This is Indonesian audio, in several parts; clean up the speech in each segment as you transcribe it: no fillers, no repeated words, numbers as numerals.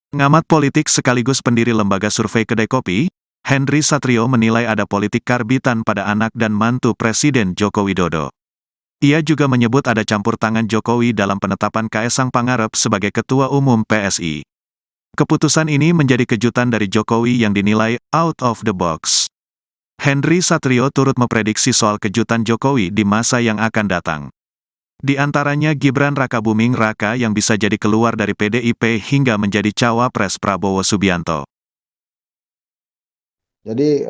Pengamat politik sekaligus pendiri lembaga survei Kedai Kopi, Henry Satrio menilai ada politik karbitan pada anak dan mantu Presiden Joko Widodo. Ia juga menyebut ada campur tangan Jokowi dalam penetapan Kaesang Pangarep sebagai Ketua Umum PSI. Keputusan ini menjadi kejutan dari Jokowi yang dinilai out of the box. Henry Satrio turut memprediksi soal kejutan Jokowi di masa yang akan datang. Di antaranya Gibran Rakabuming Raka yang bisa jadi keluar dari PDIP hingga menjadi cawapres Prabowo Subianto. Jadi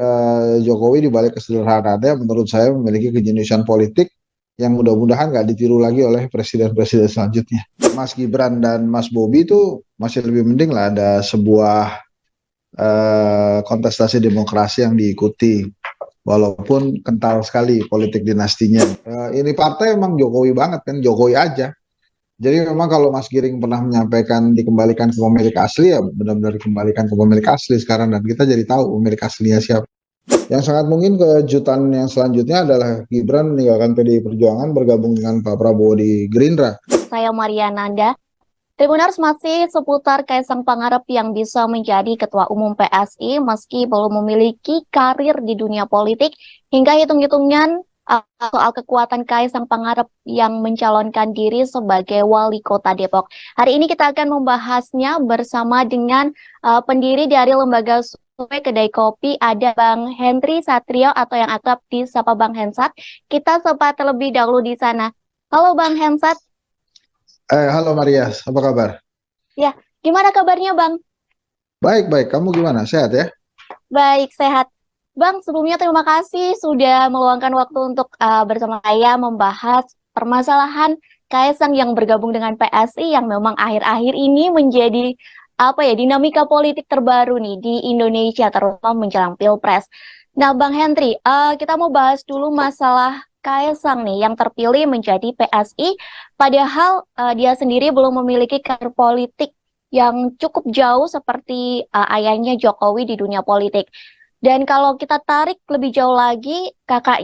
Jokowi di balik kesederhanaannya menurut saya memiliki kejeniusan politik yang mudah-mudahan nggak ditiru lagi oleh presiden-presiden selanjutnya. Mas Gibran dan Mas Bobi itu masih lebih mending lah ada sebuah kontestasi demokrasi yang diikuti. Walaupun kental sekali politik dinastinya. Ini partai emang Jokowi banget kan, Jokowi aja. Jadi memang kalau Mas Giring pernah menyampaikan dikembalikan ke pemilik asli, ya benar-benar dikembalikan ke pemilik asli sekarang, dan kita jadi tahu pemilik aslinya siapa. Yang sangat mungkin kejutan yang selanjutnya adalah Gibran meninggalkan PDI Perjuangan bergabung dengan Pak Prabowo di Gerindra. Saya Maria Nanda. Tribuners, masih seputar Kaesang Pangarep yang bisa menjadi Ketua Umum PSI meski belum memiliki karir di dunia politik, hingga hitung-hitungan soal kekuatan Kaesang Pangarep yang mencalonkan diri sebagai Wali Kota Depok. Hari ini kita akan membahasnya bersama dengan pendiri dari lembaga survei Kedai Kopi, ada Bang Henry Satrio atau yang akrab disapa Bang Hensat. Kita sapa terlebih dahulu di sana. Halo Bang Hensat. Halo Maria, apa kabar? Ya, gimana kabarnya Bang? Baik-baik, kamu gimana? Sehat ya? Baik, sehat. Bang, sebelumnya terima kasih sudah meluangkan waktu untuk bersama saya membahas permasalahan Kaesang yang bergabung dengan PSI yang memang akhir-akhir ini menjadi dinamika politik terbaru nih di Indonesia, terutama menjelang Pilpres. Nah, Bang Henry, kita mau bahas dulu masalah Kaesang nih yang terpilih menjadi PSI, padahal dia sendiri belum memiliki karir politik yang cukup jauh seperti ayahnya Jokowi di dunia politik. Dan kalau kita tarik lebih jauh lagi, kakak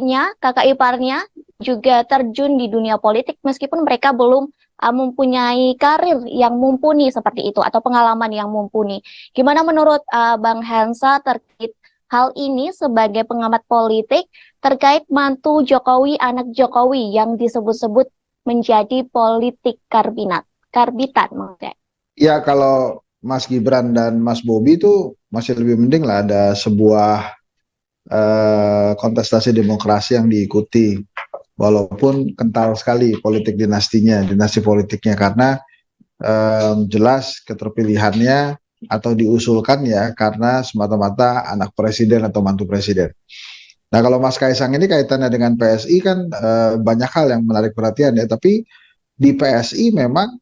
iparnya juga terjun di dunia politik meskipun mereka belum mempunyai karir yang mumpuni seperti itu atau pengalaman yang mumpuni. Gimana menurut Bang Hansa terkait hal ini sebagai pengamat politik terkait mantu Jokowi, anak Jokowi yang disebut-sebut menjadi politik karbitan maksudnya? Ya, kalau Mas Gibran dan Mas Bobi itu masih lebih mending lah ada sebuah kontestasi demokrasi yang diikuti. Walaupun kental sekali politik dinastinya, dinasti politiknya, karena jelas keterpilihannya atau diusulkan ya karena semata-mata anak presiden atau mantu presiden. Nah, kalau Mas Kaesang ini kaitannya dengan PSI kan banyak hal yang menarik perhatian ya, tapi di PSI memang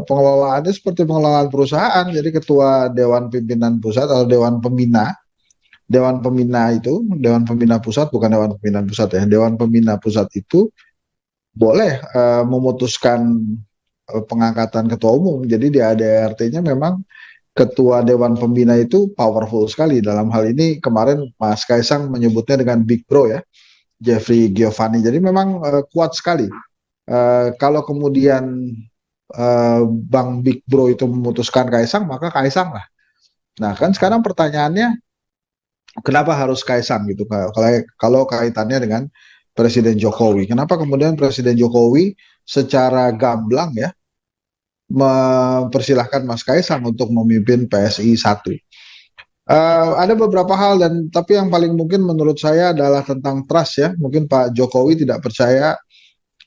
pengelolaannya seperti pengelolaan perusahaan. Jadi ketua Dewan Pimpinan Pusat atau Dewan Pembina, Dewan Pembina itu, Dewan Pembina Pusat bukan Dewan Pimpinan Pusat ya, Dewan Pembina Pusat itu boleh memutuskan pengangkatan ketua umum. Jadi di ADRT-nya memang ketua Dewan Pembina itu powerful sekali. Dalam hal ini kemarin Mas Kaesang menyebutnya dengan Big Bro ya, Jeffrey Giovanni. Jadi memang kuat sekali. Kalau kemudian Bang Big Bro itu memutuskan Kaesang, maka Kaesang lah. Nah, kan sekarang pertanyaannya, kenapa harus Kaesang gitu? Kalau kaitannya dengan Presiden Jokowi, kenapa kemudian Presiden Jokowi secara gamblang ya mempersilahkan Mas Kaesang untuk memimpin PSI 1? Ada beberapa hal, tapi yang paling mungkin menurut saya adalah tentang trust ya. Mungkin Pak Jokowi tidak percaya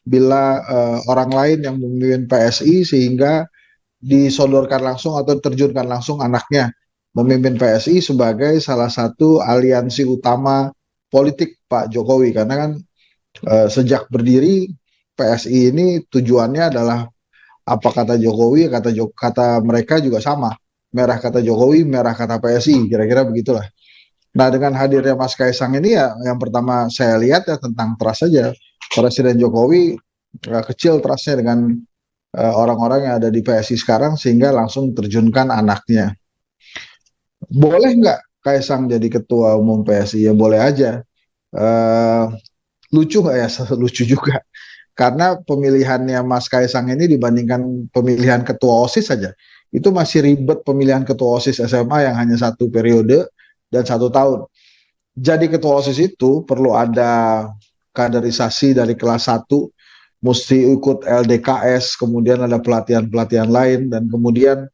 bila orang lain yang memimpin PSI sehingga disodorkan langsung atau terjunkan langsung anaknya memimpin PSI sebagai salah satu aliansi utama politik Pak Jokowi. Karena kan sejak berdiri PSI ini tujuannya adalah apa kata Jokowi, kata mereka juga sama. Merah kata Jokowi, merah kata PSI, kira-kira begitulah. Nah, dengan hadirnya Mas Kaesang ini ya, yang pertama saya lihat ya tentang trust saja. Presiden Jokowi kecil trustnya dengan orang-orang yang ada di PSI sekarang sehingga langsung terjunkan anaknya. Boleh nggak Kaesang jadi ketua umum PSI? Ya boleh aja. Lucu nggak ya? Lucu juga. Karena pemilihannya Mas Kaisang ini dibandingkan pemilihan ketua OSIS saja, itu masih ribet pemilihan ketua OSIS SMA yang hanya 1 periode dan 1 tahun. Jadi ketua OSIS itu perlu ada kaderisasi dari kelas 1, mesti ikut LDKS, kemudian ada pelatihan-pelatihan lain, dan kemudian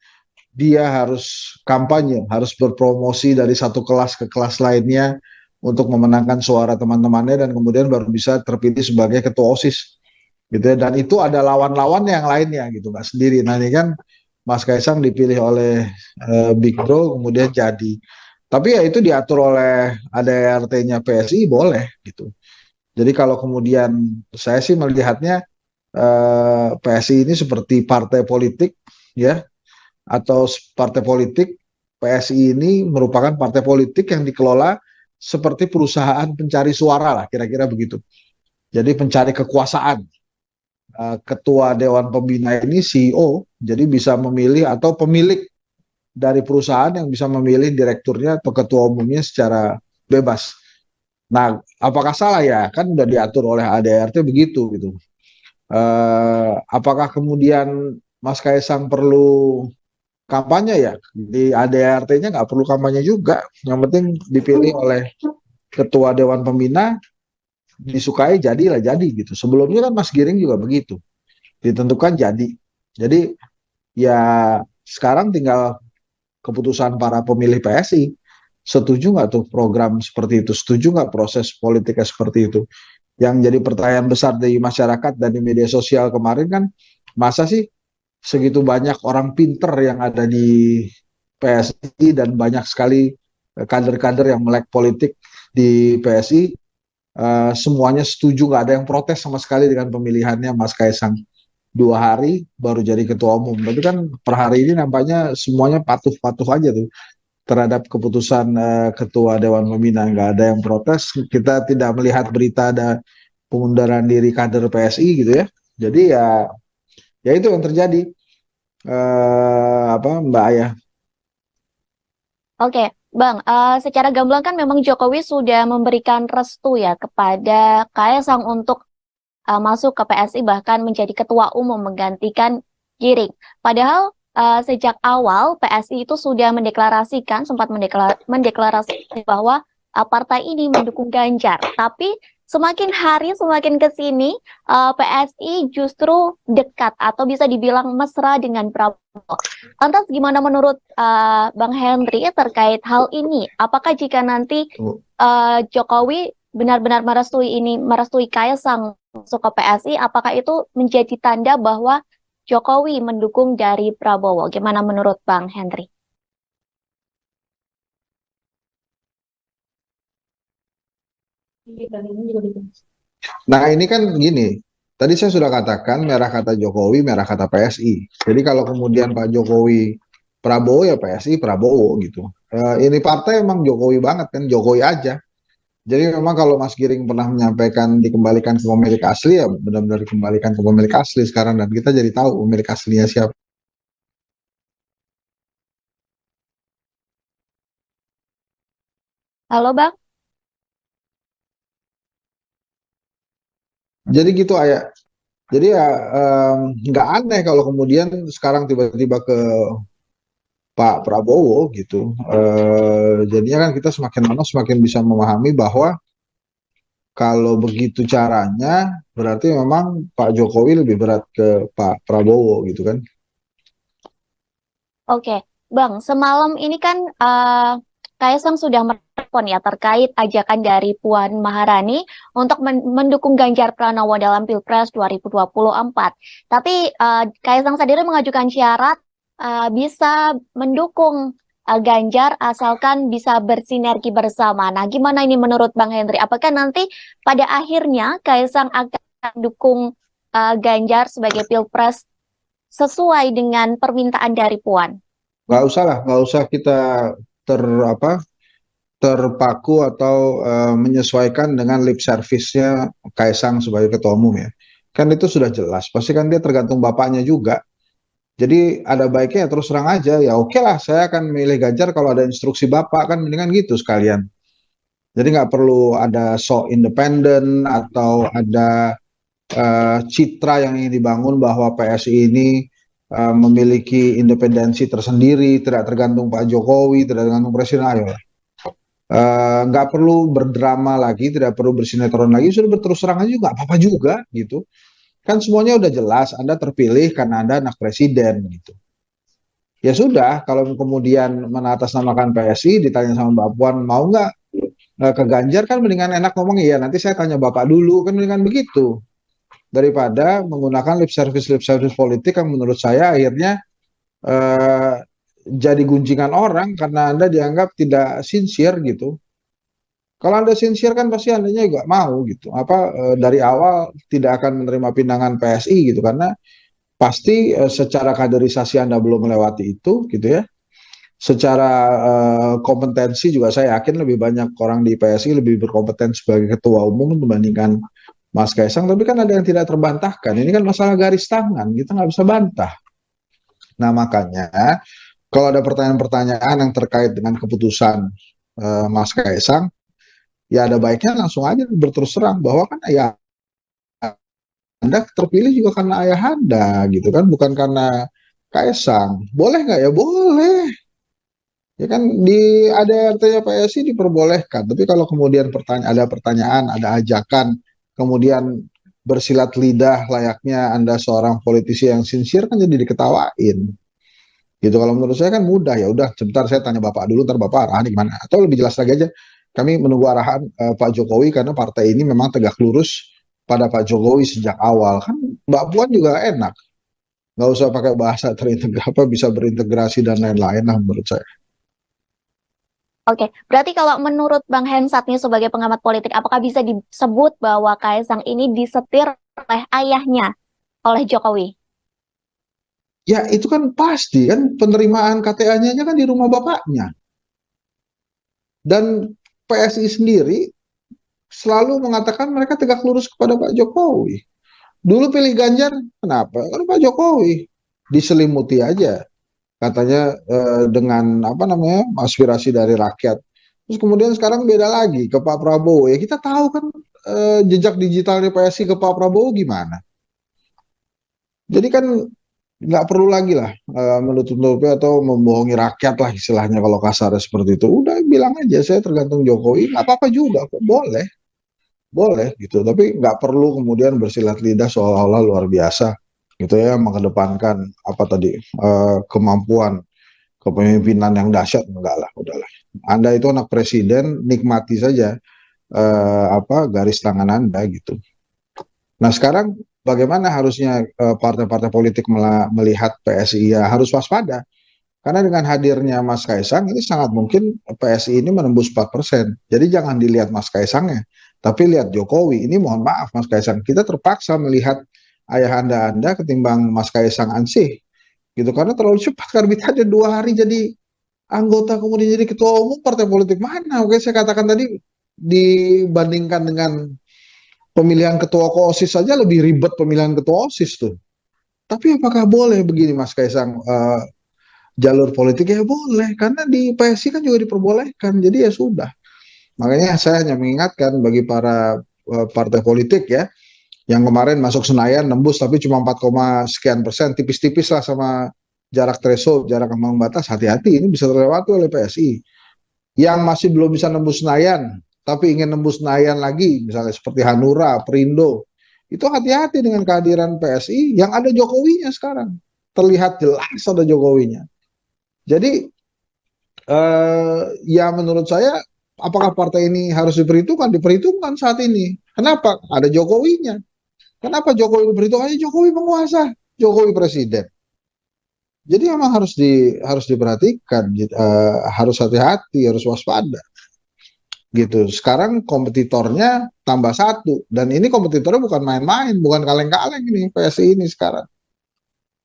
dia harus kampanye, harus berpromosi dari satu kelas ke kelas lainnya untuk memenangkan suara teman-temannya, dan kemudian baru bisa terpilih sebagai ketua OSIS gitu ya. Dan itu ada lawan-lawan yang lainnya gitu, nggak sendiri. Nah ini kan Mas Kaisang dipilih oleh Big Bro kemudian jadi, tapi ya itu diatur oleh ADRT-nya PSI boleh gitu. Jadi kalau kemudian saya sih melihatnya PSI ini seperti partai politik ya, atau partai politik. PSI ini merupakan partai politik yang dikelola seperti perusahaan pencari suara lah, kira-kira begitu. Jadi pencari kekuasaan. Ketua Dewan Pembina ini CEO, jadi bisa memilih, atau pemilik dari perusahaan yang bisa memilih direkturnya atau ketua umumnya secara bebas. Nah, apakah salah ya? Kan udah diatur oleh ADRT begitu gitu. Apakah kemudian Mas Kaisang perlu kampanye ya? Di ADRT-nya nggak perlu kampanye juga. Yang penting dipilih oleh ketua Dewan Pembina, disukai jadilah jadi gitu. Sebelumnya kan Mas Giring juga begitu, ditentukan jadi ya sekarang tinggal keputusan para pemilih PSI, setuju nggak tuh program seperti itu, setuju nggak proses politiknya seperti itu. Yang jadi pertanyaan besar di masyarakat dan di media sosial kemarin kan, masa sih segitu banyak orang pinter yang ada di PSI dan banyak sekali kader-kader yang melek politik di PSI, semuanya setuju, nggak ada yang protes sama sekali dengan pemilihannya Mas Kaisang. 2 hari baru jadi ketua umum, tapi kan per hari ini nampaknya semuanya patuh-patuh aja tuh terhadap keputusan ketua Dewan Pembina, nggak ada yang protes. Kita tidak melihat berita ada pengunduran diri kader PSI gitu ya. Jadi ya itu yang terjadi, apa Mbak Ayah. Oke, Bang, secara gamblang kan memang Jokowi sudah memberikan restu ya kepada Kaisang untuk masuk ke PSI, bahkan menjadi ketua umum menggantikan Giring. Padahal sejak awal PSI itu sudah mendeklarasikan, sempat mendeklarasikan bahwa partai ini mendukung Ganjar. Tapi semakin hari semakin ke sini PSI justru dekat atau bisa dibilang mesra dengan Prabowo. Lantas gimana menurut Bang Henry terkait hal ini? Apakah jika nanti Jokowi benar-benar merestui Kaisang masuk ke PSI, apakah itu menjadi tanda bahwa Jokowi mendukung dari Prabowo? Gimana menurut Bang Henry? Nah ini kan gini, tadi saya sudah katakan merah kata Jokowi, merah kata PSI. Jadi kalau kemudian Pak Jokowi Prabowo, ya PSI Prabowo gitu. Ini partai emang Jokowi banget kan, Jokowi aja. Jadi memang kalau Mas Giring pernah menyampaikan dikembalikan ke pemilik asli, ya benar-benar dikembalikan ke pemilik asli sekarang, dan kita jadi tahu pemilik aslinya siapa. Halo Bang? Jadi gitu Ayah. Jadi ya nggak aneh kalau kemudian sekarang tiba-tiba ke Pak Prabowo gitu. Jadinya kan kita semakin lama semakin bisa memahami bahwa kalau begitu caranya berarti memang Pak Jokowi lebih berat ke Pak Prabowo gitu kan. Oke, Bang, semalam ini kan Kaisang sudah merespon ya terkait ajakan dari Puan Maharani untuk mendukung Ganjar Pranowo dalam Pilpres 2024. Tapi Kaisang sendiri mengajukan syarat bisa mendukung Ganjar asalkan bisa bersinergi bersama. Nah, gimana ini menurut Bang Henry? Apakah nanti pada akhirnya Kaisang akan mendukung Ganjar sebagai Pilpres sesuai dengan permintaan dari Puan? Nggak usah lah, nggak usah kita ter apa terpaku atau menyesuaikan dengan lip service-nya Kaisang sebagai ketua umum ya. Kan itu sudah jelas, pasti kan dia tergantung bapaknya juga. Jadi ada baiknya ya terus terang aja, ya oke lah saya akan milih Ganjar kalau ada instruksi bapak, kan mendingan gitu sekalian. Jadi nggak perlu ada sok independen atau ada citra yang ingin dibangun bahwa PSI ini memiliki independensi tersendiri, tidak tergantung Pak Jokowi, tidak tergantung Presiden. Ayo, nggak perlu berdrama lagi, tidak perlu bersinetron lagi, sudah berterus terang aja juga, apa-apa juga gitu. Kan semuanya udah jelas, Anda terpilih karena Anda anak presiden gitu. Ya sudah, kalau kemudian mengatasnamakan PSI, ditanya sama Mbak Puan, mau nggak ke Ganjar, kan mendingan enak ngomong, iya nanti saya tanya Bapak dulu, kan mendingan begitu. Daripada menggunakan lip service politik yang menurut saya akhirnya eh, jadi gunjingan orang karena Anda dianggap tidak sincere gitu. Kalau Anda sincere kan pasti Andanya juga mau gitu. Dari awal tidak akan menerima pinangan PSI gitu karena pasti secara kaderisasi Anda belum melewati itu gitu ya. Secara kompetensi juga saya yakin lebih banyak orang di PSI lebih berkompeten sebagai ketua umum dibandingkan Mas Kaisang. Tapi kan ada yang tidak terbantahkan. Ini kan masalah garis tangan, kita nggak bisa bantah. Nah makanya kalau ada pertanyaan-pertanyaan yang terkait dengan keputusan Mas Kaisang, ya ada baiknya langsung aja berterus terang bahwa kan ya Anda terpilih juga karena ayah Anda gitu kan, bukan karena Kaisang. Boleh nggak ya? Boleh. Ya kan di ADRT-nya PSI diperbolehkan. Tapi kalau kemudian ada pertanyaan, ada ajakan, kemudian bersilat lidah layaknya Anda seorang politisi yang sincere kan jadi diketawain. Gitu kalau menurut saya kan mudah, ya udah sebentar saya tanya Bapak dulu, ntar Bapak arahan gimana. Atau lebih jelas lagi aja, kami menunggu arahan Pak Jokowi karena partai ini memang tegak lurus pada Pak Jokowi sejak awal. Kan Mbak Puan juga enak, nggak usah pakai bahasa terintegrasi, bisa berintegrasi dan lain-lain lah menurut saya. Oke, berarti kalau menurut Bang Hensat nih sebagai pengamat politik, apakah bisa disebut bahwa Kaisang ini disetir oleh ayahnya, oleh Jokowi? Ya itu kan pasti kan penerimaan KTA-nya kan di rumah bapaknya. Dan PSI sendiri selalu mengatakan mereka tegak lurus kepada Pak Jokowi. Dulu pilih Ganjar, kenapa? Karena Pak Jokowi diselimuti aja katanya dengan apa namanya aspirasi dari rakyat. Terus kemudian sekarang beda lagi ke Pak Prabowo. Ya kita tahu kan jejak digitalnya PSI ke Pak Prabowo gimana. Jadi kan nggak perlu lagi lah menutup-nutupi atau membohongi rakyat lah istilahnya kalau kasarnya seperti itu. Udah bilang aja saya tergantung Jokowi, nggak apa-apa juga kok, boleh, boleh gitu. Tapi nggak perlu kemudian bersilat lidah seolah-olah luar biasa gitu ya, mengedepankan apa tadi kemampuan kepemimpinan yang dahsyat. Enggak lah, udahlah. Anda itu anak presiden, nikmati saja garis tangan Anda gitu. Nah sekarang bagaimana harusnya partai-partai politik melihat PSI, ya harus waspada. Karena dengan hadirnya Mas Kaisang ini sangat mungkin PSI ini menembus 4%. Jadi jangan dilihat Mas Kaisangnya, tapi lihat Jokowi. Ini mohon maaf Mas Kaisang, kita terpaksa melihat ayah Anda ketimbang Mas Kaisang ansih. Gitu karena terlalu cepat karbitannya 2 hari jadi anggota kemudian jadi ketua umum partai politik mana? Oke saya katakan tadi dibandingkan dengan pemilihan ketua OSIS saja lebih ribet pemilihan ketua OSIS tuh. Tapi apakah boleh begini Mas Kaisang jalur politik? Ya boleh, karena di PSI kan juga diperbolehkan. Jadi ya sudah. Makanya saya hanya mengingatkan bagi para partai politik ya, yang kemarin masuk Senayan nembus tapi cuma 4, sekian persen, tipis-tipis lah sama jarak threshold, jarak ambang batas. Hati-hati, ini bisa terlewati oleh PSI. Yang masih belum bisa nembus Senayan, tapi ingin nembus Senayan lagi, misalnya seperti Hanura, Perindo, itu hati-hati dengan kehadiran PSI yang ada Jokowinya sekarang. Terlihat jelas ada Jokowinya. Jadi ya menurut saya apakah partai ini harus diperhitungkan? Diperhitungkan saat ini. Kenapa? Ada Jokowinya. Kenapa Jokowi diperhitungkan? Jokowi penguasa, Jokowi presiden. Jadi memang harus diperhatikan, harus hati-hati, harus waspada. Gitu. Sekarang kompetitornya tambah 1 dan ini kompetitornya bukan main-main, bukan kaleng-kaleng ini PSI ini sekarang.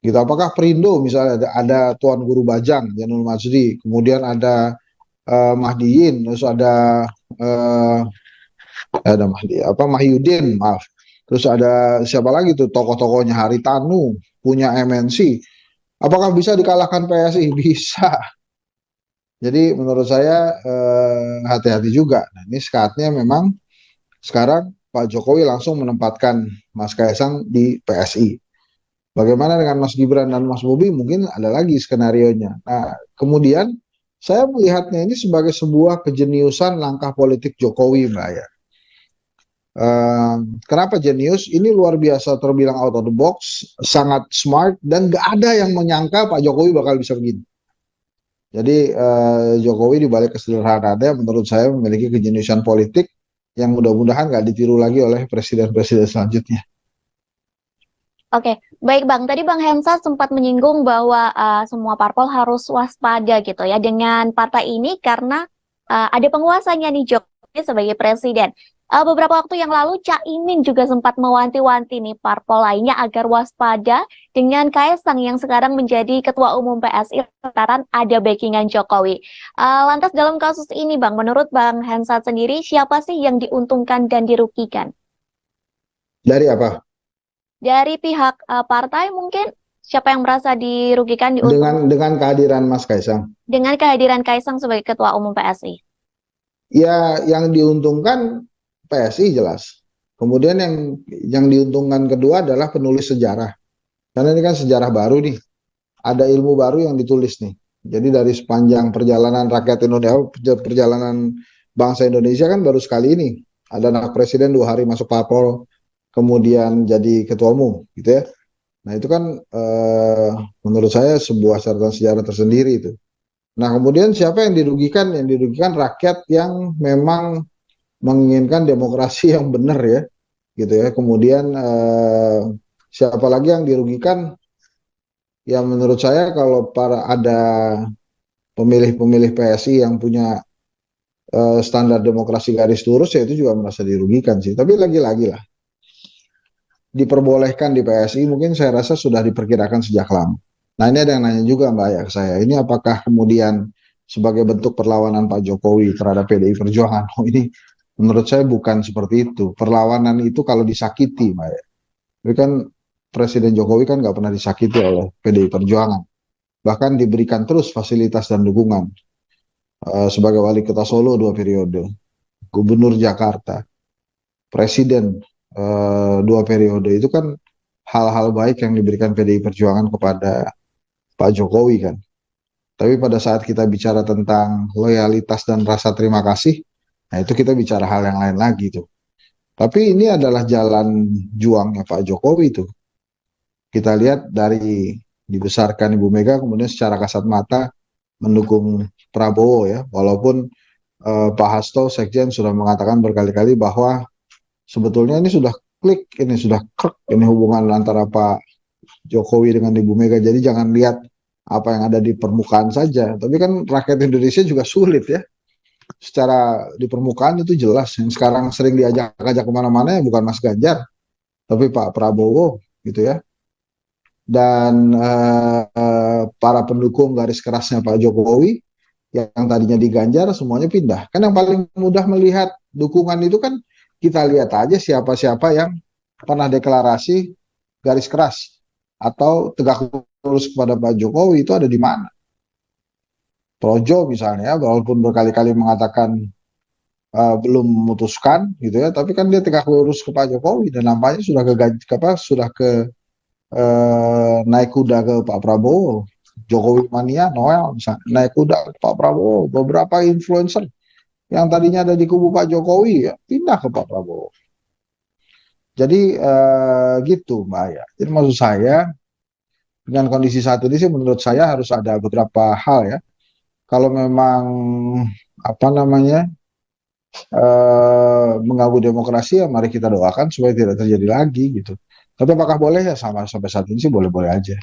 Gitu. Apakah Perindo misalnya ada Tuan Guru Bajang, Janul Majdi, kemudian ada Mahdiin, terus ada Mahyudin, maaf. Terus ada siapa lagi tuh tokoh-tokohnya, Haritanu, punya MNC. Apakah bisa dikalahkan PSI? Bisa. Jadi menurut saya hati-hati juga. Nah, ini saatnya memang sekarang Pak Jokowi langsung menempatkan Mas Kaisang di PSI. Bagaimana dengan Mas Gibran dan Mas Bobi? Mungkin ada lagi skenarionya. Nah, kemudian saya melihatnya ini sebagai sebuah kejeniusan langkah politik Jokowi, Mbak ya. Kenapa jenius? Ini luar biasa, terbilang out of the box, sangat smart, dan gak ada yang menyangka Pak Jokowi bakal bisa begini. Jadi Jokowi dibalik kesederhanaannya menurut saya memiliki kejeniusan politik yang mudah-mudahan gak ditiru lagi oleh presiden-presiden selanjutnya. Oke, baik Bang. Tadi Bang Hensa sempat menyinggung bahwa semua parpol harus waspada gitu ya dengan partai ini karena ada penguasanya nih Jokowi sebagai presiden. Beberapa waktu yang lalu Caimin juga sempat mewanti-wanti nih parpol lainnya agar waspada dengan Kaisang yang sekarang menjadi Ketua Umum PSI lantaran ada backingan Jokowi. Lantas dalam kasus ini Bang, menurut Bang Hensa sendiri siapa sih yang diuntungkan dan dirugikan? Dari apa? Dari pihak partai mungkin siapa yang merasa dirugikan diuntungkan Dengan kehadiran Mas Kaisang. dengan kehadiran Kaisang sebagai Ketua Umum PSI? Ya, yang diuntungkan PSI jelas. Kemudian yang diuntungkan kedua adalah penulis sejarah. Karena ini kan sejarah baru nih. Ada ilmu baru yang ditulis nih. Jadi dari sepanjang perjalanan rakyat Indonesia, perjalanan bangsa Indonesia kan baru sekali ini. Ada anak presiden 2 hari masuk parpol, kemudian jadi ketua umum, gitu ya. Nah itu kan menurut saya sebuah catatan sejarah tersendiri itu. Nah kemudian siapa yang dirugikan? Yang dirugikan rakyat yang memang menginginkan demokrasi yang benar ya, gitu ya. Kemudian siapa lagi yang dirugikan? Ya menurut saya kalau ada pemilih-pemilih PSI yang punya standar demokrasi garis lurus ya itu juga merasa dirugikan sih. Tapi lagi-lagi lah, diperbolehkan di PSI mungkin saya rasa sudah diperkirakan sejak lama. Nah ini ada yang nanya juga Mbak ya ke saya, ini apakah kemudian sebagai bentuk perlawanan Pak Jokowi terhadap PDI Perjuangan? Oh ini menurut saya bukan seperti itu. Perlawanan itu kalau disakiti Mbak ya. Tapi kan Presiden Jokowi kan nggak pernah disakiti oleh PDI Perjuangan. Bahkan diberikan terus fasilitas dan dukungan. Sebagai wali kota Solo 2 periode, gubernur Jakarta, presiden 2 periode, itu kan hal-hal baik yang diberikan PDI Perjuangan kepada Pak Jokowi kan. Tapi pada saat kita bicara tentang loyalitas dan rasa terima kasih, nah itu kita bicara hal yang lain lagi tuh. Tapi ini adalah jalan juangnya Pak Jokowi tuh. Kita lihat dari dibesarkan Ibu Mega, kemudian secara kasat mata mendukung Prabowo ya, walaupun Pak Hasto Sekjen sudah mengatakan berkali-kali bahwa sebetulnya ini sudah klik, ini sudah krek, ini hubungan antara Pak Jokowi dengan Ibu Mega. Jadi jangan lihat apa yang ada di permukaan saja, tapi kan rakyat Indonesia juga sulit ya. Secara di permukaan itu jelas, yang sekarang sering diajak-ajak kemana-mana ya bukan Mas Ganjar, tapi Pak Prabowo gitu ya. Dan para pendukung garis kerasnya Pak Jokowi yang tadinya di Ganjar semuanya pindah. Kan yang paling mudah melihat dukungan itu kan kita lihat aja siapa-siapa yang pernah deklarasi garis keras atau tegak lurus kepada Pak Jokowi itu ada di mana. Projo misalnya, walaupun berkali-kali mengatakan belum memutuskan gitu ya, tapi kan dia tegak lurus ke Pak Jokowi dan nampaknya sudah ke naik kuda ke Pak Prabowo. Jokowi mania Noel misalnya naik kuda ke Pak Prabowo. Beberapa influencer yang tadinya ada di kubu Pak Jokowi ya pindah ke Pak Prabowo. Jadi gitu Mbak ya. Jadi maksud saya dengan kondisi saat ini sih menurut saya harus ada beberapa hal ya. Kalau memang apa namanya mengganggu demokrasi ya mari kita doakan supaya tidak terjadi lagi gitu. Tapi apakah boleh ya sampai saat ini sih boleh-boleh aja.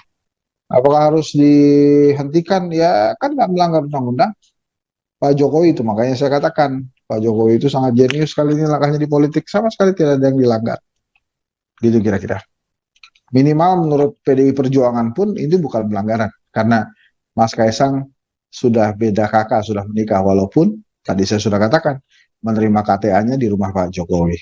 Apakah harus dihentikan? Ya kan nggak melanggar undang-undang. Pak Jokowi itu makanya saya katakan Pak Jokowi itu sangat jenius kali ini langkahnya di politik sama sekali tidak ada yang dilanggar. Gitu kira-kira. Minimal menurut PDI Perjuangan pun ini bukan pelanggaran karena Mas Kaisang sudah beda kakak, sudah menikah walaupun tadi saya sudah katakan menerima KTA-nya di rumah Pak Jokowi.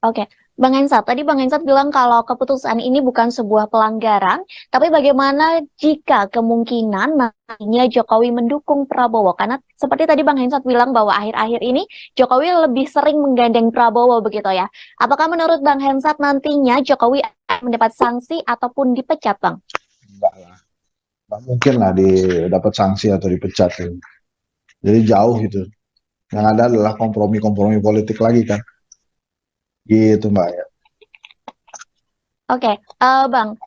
Oke, Bang Hensat, tadi Bang Hensat bilang kalau keputusan ini bukan sebuah pelanggaran, tapi bagaimana jika kemungkinan nantinya Jokowi mendukung Prabowo? Karena seperti tadi Bang Hensat bilang bahwa akhir-akhir ini Jokowi lebih sering menggandeng Prabowo begitu ya. Apakah menurut Bang Hensat nantinya Jokowi akan mendapat sanksi ataupun dipecat, Bang? Enggak lah, nggak mungkin lah dapat sanksi atau dipecat. Jadi jauh gitu. Yang ada adalah kompromi-kompromi politik lagi kan. Gitu Mbak ya. Oke, Bang,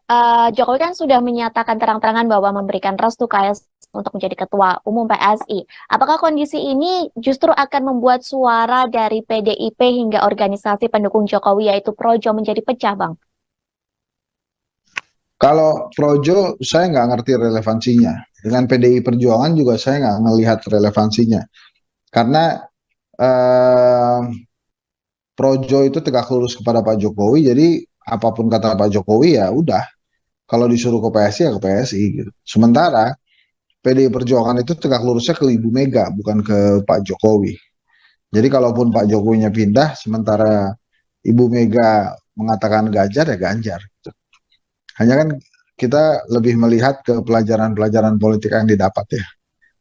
Jokowi kan sudah menyatakan terang-terangan bahwa memberikan restu KS untuk menjadi ketua umum PSI. Apakah kondisi ini justru akan membuat suara dari PDIP hingga organisasi pendukung Jokowi yaitu Projo menjadi pecah, Bang? Kalau Projo saya nggak ngerti relevansinya. Dengan PDI Perjuangan juga saya nggak ngelihat relevansinya. Karena eh, Projo itu tegak lurus kepada Pak Jokowi, jadi apapun kata Pak Jokowi ya udah. Kalau disuruh ke PSI ya ke PSI gitu. Sementara PDI Perjuangan itu tegak lurusnya ke Ibu Mega, bukan ke Pak Jokowi. Jadi kalaupun Pak Jokowinya pindah, sementara Ibu Mega mengatakan Ganjar ya Ganjar. Hanya kan kita lebih melihat ke pelajaran-pelajaran politik yang didapat ya.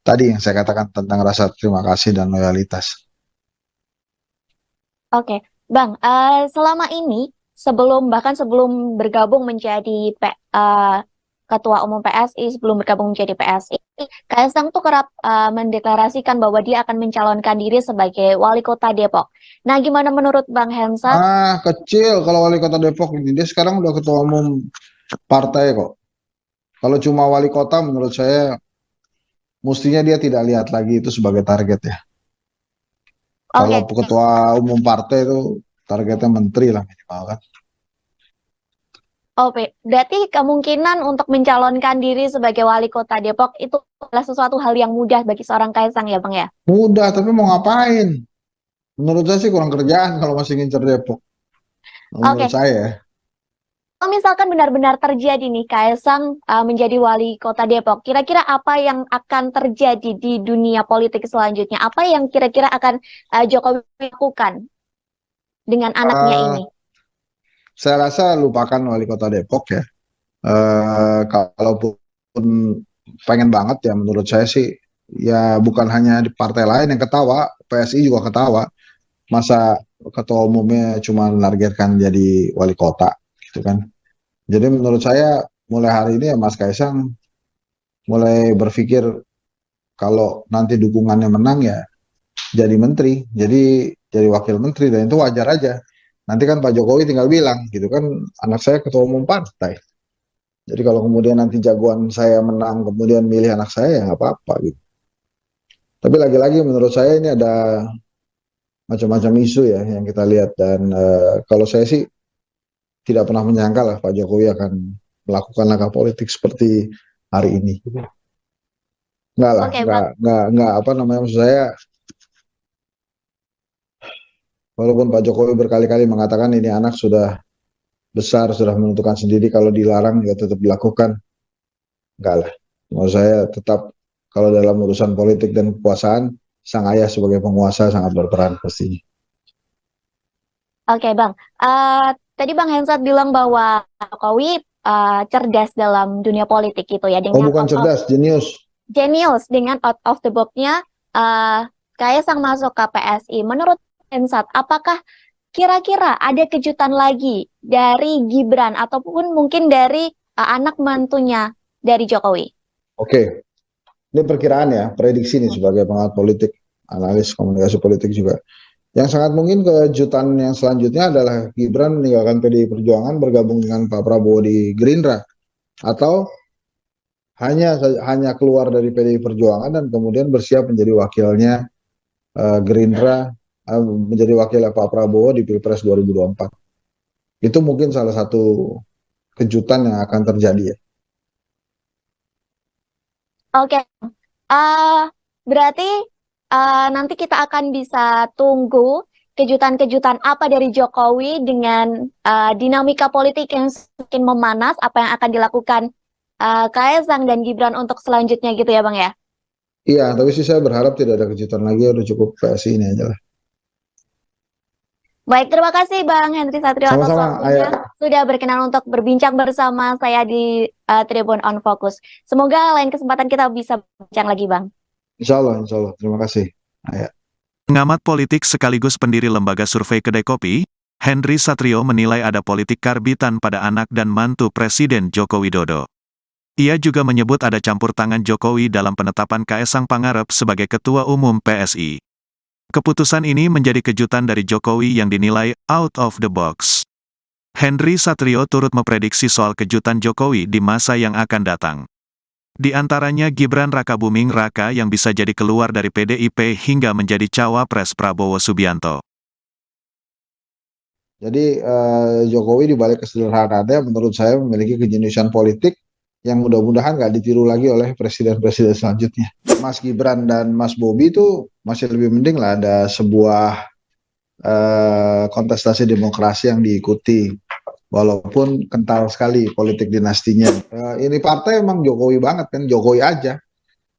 Tadi yang saya katakan tentang rasa terima kasih dan loyalitas. Oke, Bang, selama ini bahkan sebelum bergabung menjadi Ketua Umum PSI, sebelum bergabung menjadi PSI, Kaisang tuh kerap mendeklarasikan bahwa dia akan mencalonkan diri sebagai wali kota Depok. Nah, gimana menurut Bang Hensat? Kecil kalau wali kota Depok ini. Dia sekarang udah ketua umum partai kok. Kalau cuma wali kota menurut saya mestinya dia tidak lihat lagi itu sebagai target ya. Kalau Oke, ketua umum partai itu targetnya menteri lah minimal kan. Berarti kemungkinan untuk mencalonkan diri sebagai wali kota Depok itu adalah sesuatu hal yang mudah bagi seorang Kaisang ya, Bang ya? Mudah tapi mau ngapain? Menurut saya sih kurang kerjaan kalau masih ngincer Depok. Menurut Oke, saya. kalau misalkan benar-benar terjadi nih Kaisang menjadi wali kota Depok, kira-kira apa yang akan terjadi di dunia politik selanjutnya? Apa yang kira-kira akan Jokowi lakukan dengan anaknya Eh, ini? saya rasa lupakan wali kota Depok ya. Kalaupun pengen banget ya menurut saya sih ya bukan hanya di partai lain yang ketawa, PSI juga ketawa. Masa ketua umumnya cuma menargetkan jadi wali kota gitu kan. Jadi menurut saya mulai hari ini ya Mas Kaisang mulai berpikir kalau nanti dukungannya menang ya jadi menteri, jadi wakil menteri dan itu wajar aja. Nanti kan Pak Jokowi tinggal bilang gitu kan anak saya ketua umum partai. Jadi kalau kemudian nanti jagoan saya menang kemudian milih anak saya ya nggak apa-apa gitu. Tapi lagi-lagi menurut saya ini ada macam-macam isu ya yang kita lihat dan kalau saya sih tidak pernah menyangka lah Pak Jokowi akan melakukan langkah politik seperti hari ini. Enggak lah, Oke, Bang. enggak apa namanya maksud saya. Walaupun Pak Jokowi berkali-kali mengatakan ini anak sudah besar, sudah menentukan sendiri kalau dilarang ya tetap dilakukan. Enggak lah. Menurut saya tetap kalau dalam urusan politik dan kekuasaan, sang ayah sebagai penguasa sangat berperan pastinya. Oke, Bang. Tadi Bang Hensat bilang bahwa Jokowi cerdas dalam dunia politik gitu ya, Oh dengan bukan cerdas, jenius. genius dengan out of the box-nya Kaisang masuk ke PSI. Menurut Hensat, apakah kira-kira ada kejutan lagi dari Gibran ataupun mungkin dari anak mantunya dari Jokowi? Oke, ini perkiraan ya, prediksi nih sebagai pengamat politik, analis komunikasi politik juga. Yang sangat mungkin kejutan yang selanjutnya adalah Gibran meninggalkan PDI Perjuangan bergabung dengan Pak Prabowo di Gerindra atau hanya keluar dari PDI Perjuangan dan kemudian bersiap menjadi wakilnya Gerindra menjadi wakil Pak Prabowo di Pilpres 2024. Itu mungkin salah satu kejutan yang akan terjadi ya. Oke, berarti nanti kita akan bisa tunggu kejutan-kejutan apa dari Jokowi dengan dinamika politik yang semakin memanas, apa yang akan dilakukan Kaisang dan Gibran untuk selanjutnya gitu ya Bang ya? Iya, tapi sih saya berharap tidak ada kejutan lagi, udah cukup PSI ini aja lah. Baik, terima kasih Bang Henry Satrio atas Sama-sama, waktunya. Ayah. Sudah berkenan untuk berbincang bersama saya di Tribun on Focus. Semoga lain kesempatan kita bisa bincang lagi, Bang. Insya Allah, insya Allah. Terima kasih, Ayah. Pengamat politik sekaligus pendiri lembaga survei Kedai Kopi, Henry Satrio menilai ada politik karbitan pada anak dan mantu Presiden Joko Widodo. Ia juga menyebut ada campur tangan Jokowi dalam penetapan Kaesang Pangarep sebagai Ketua Umum PSI. Keputusan ini menjadi kejutan dari Jokowi yang dinilai out of the box. Henry Satrio turut memprediksi soal kejutan Jokowi di masa yang akan datang. Di antaranya Gibran Rakabuming Raka yang bisa jadi keluar dari PDIP hingga menjadi cawapres Prabowo Subianto. Jadi Jokowi di balik kesederhanaannya menurut saya memiliki kejeniusan politik yang mudah-mudahan nggak ditiru lagi oleh presiden-presiden selanjutnya. Mas Gibran dan Mas Bobi itu masih lebih mending lah ada sebuah kontestasi demokrasi yang diikuti. Walaupun kental sekali politik dinastinya. Ini partai emang Jokowi banget kan, Jokowi aja.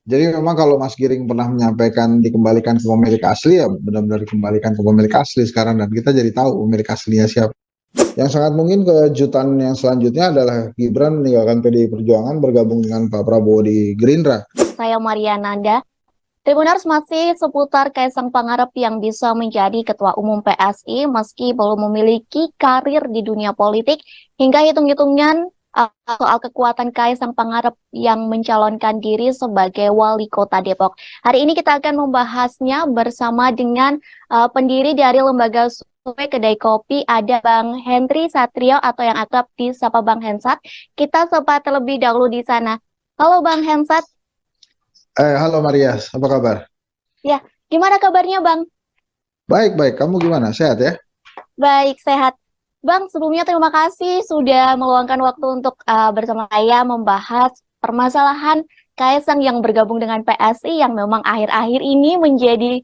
Jadi memang kalau Mas Giring pernah menyampaikan dikembalikan ke pemilik asli, ya benar-benar dikembalikan ke pemilik asli sekarang. Dan kita jadi tahu pemilik aslinya siapa. Yang sangat mungkin kejutan yang selanjutnya adalah Gibran meninggalkan PDI Perjuangan bergabung dengan Pak Prabowo di Gerindra. Saya Maria Nanda. Tribuners masih seputar Kaesang Pangarep yang bisa menjadi Ketua Umum PSI meski belum memiliki karir di dunia politik hingga hitung-hitungan soal kekuatan Kaesang Pangarep yang mencalonkan diri sebagai Wali Kota Depok. Hari ini kita akan membahasnya bersama dengan pendiri dari lembaga survei Kedai Kopi, ada Bang Henry Satrio atau yang akrab disapa Bang Hensat. Kita sapa terlebih dahulu di sana. Halo Bang Hensat. Halo Marias, apa kabar? Ya, gimana kabarnya Bang? Baik-baik, kamu gimana? Sehat ya? Baik, sehat. Bang, sebelumnya terima kasih sudah meluangkan waktu untuk bersama saya membahas permasalahan Kaesang yang bergabung dengan PSI yang memang akhir-akhir ini menjadi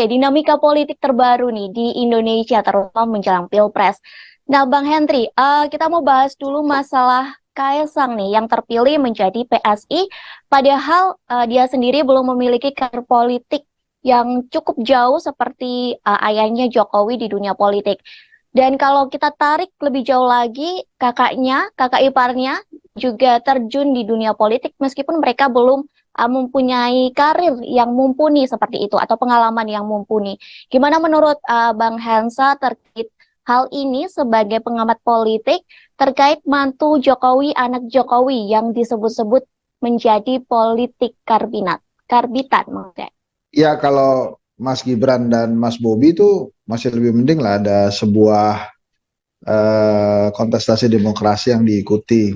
dinamika politik terbaru nih di Indonesia, terutama menjelang Pilpres. Nah, Bang Henry, kita mau bahas dulu masalah Kaesang nih yang terpilih menjadi PSI, padahal dia sendiri belum memiliki karir politik yang cukup jauh seperti ayahnya Jokowi di dunia politik. Dan kalau kita tarik lebih jauh lagi, kakak iparnya juga terjun di dunia politik meskipun mereka belum mempunyai karir yang mumpuni seperti itu atau pengalaman yang mumpuni. Gimana menurut Bang Hansa terkait hal ini sebagai pengamat politik terkait mantu Jokowi, anak Jokowi yang disebut-sebut menjadi politik karbitan maksudnya. Ya kalau Mas Gibran dan Mas Bobi itu masih lebih mending lah ada sebuah kontestasi demokrasi yang diikuti.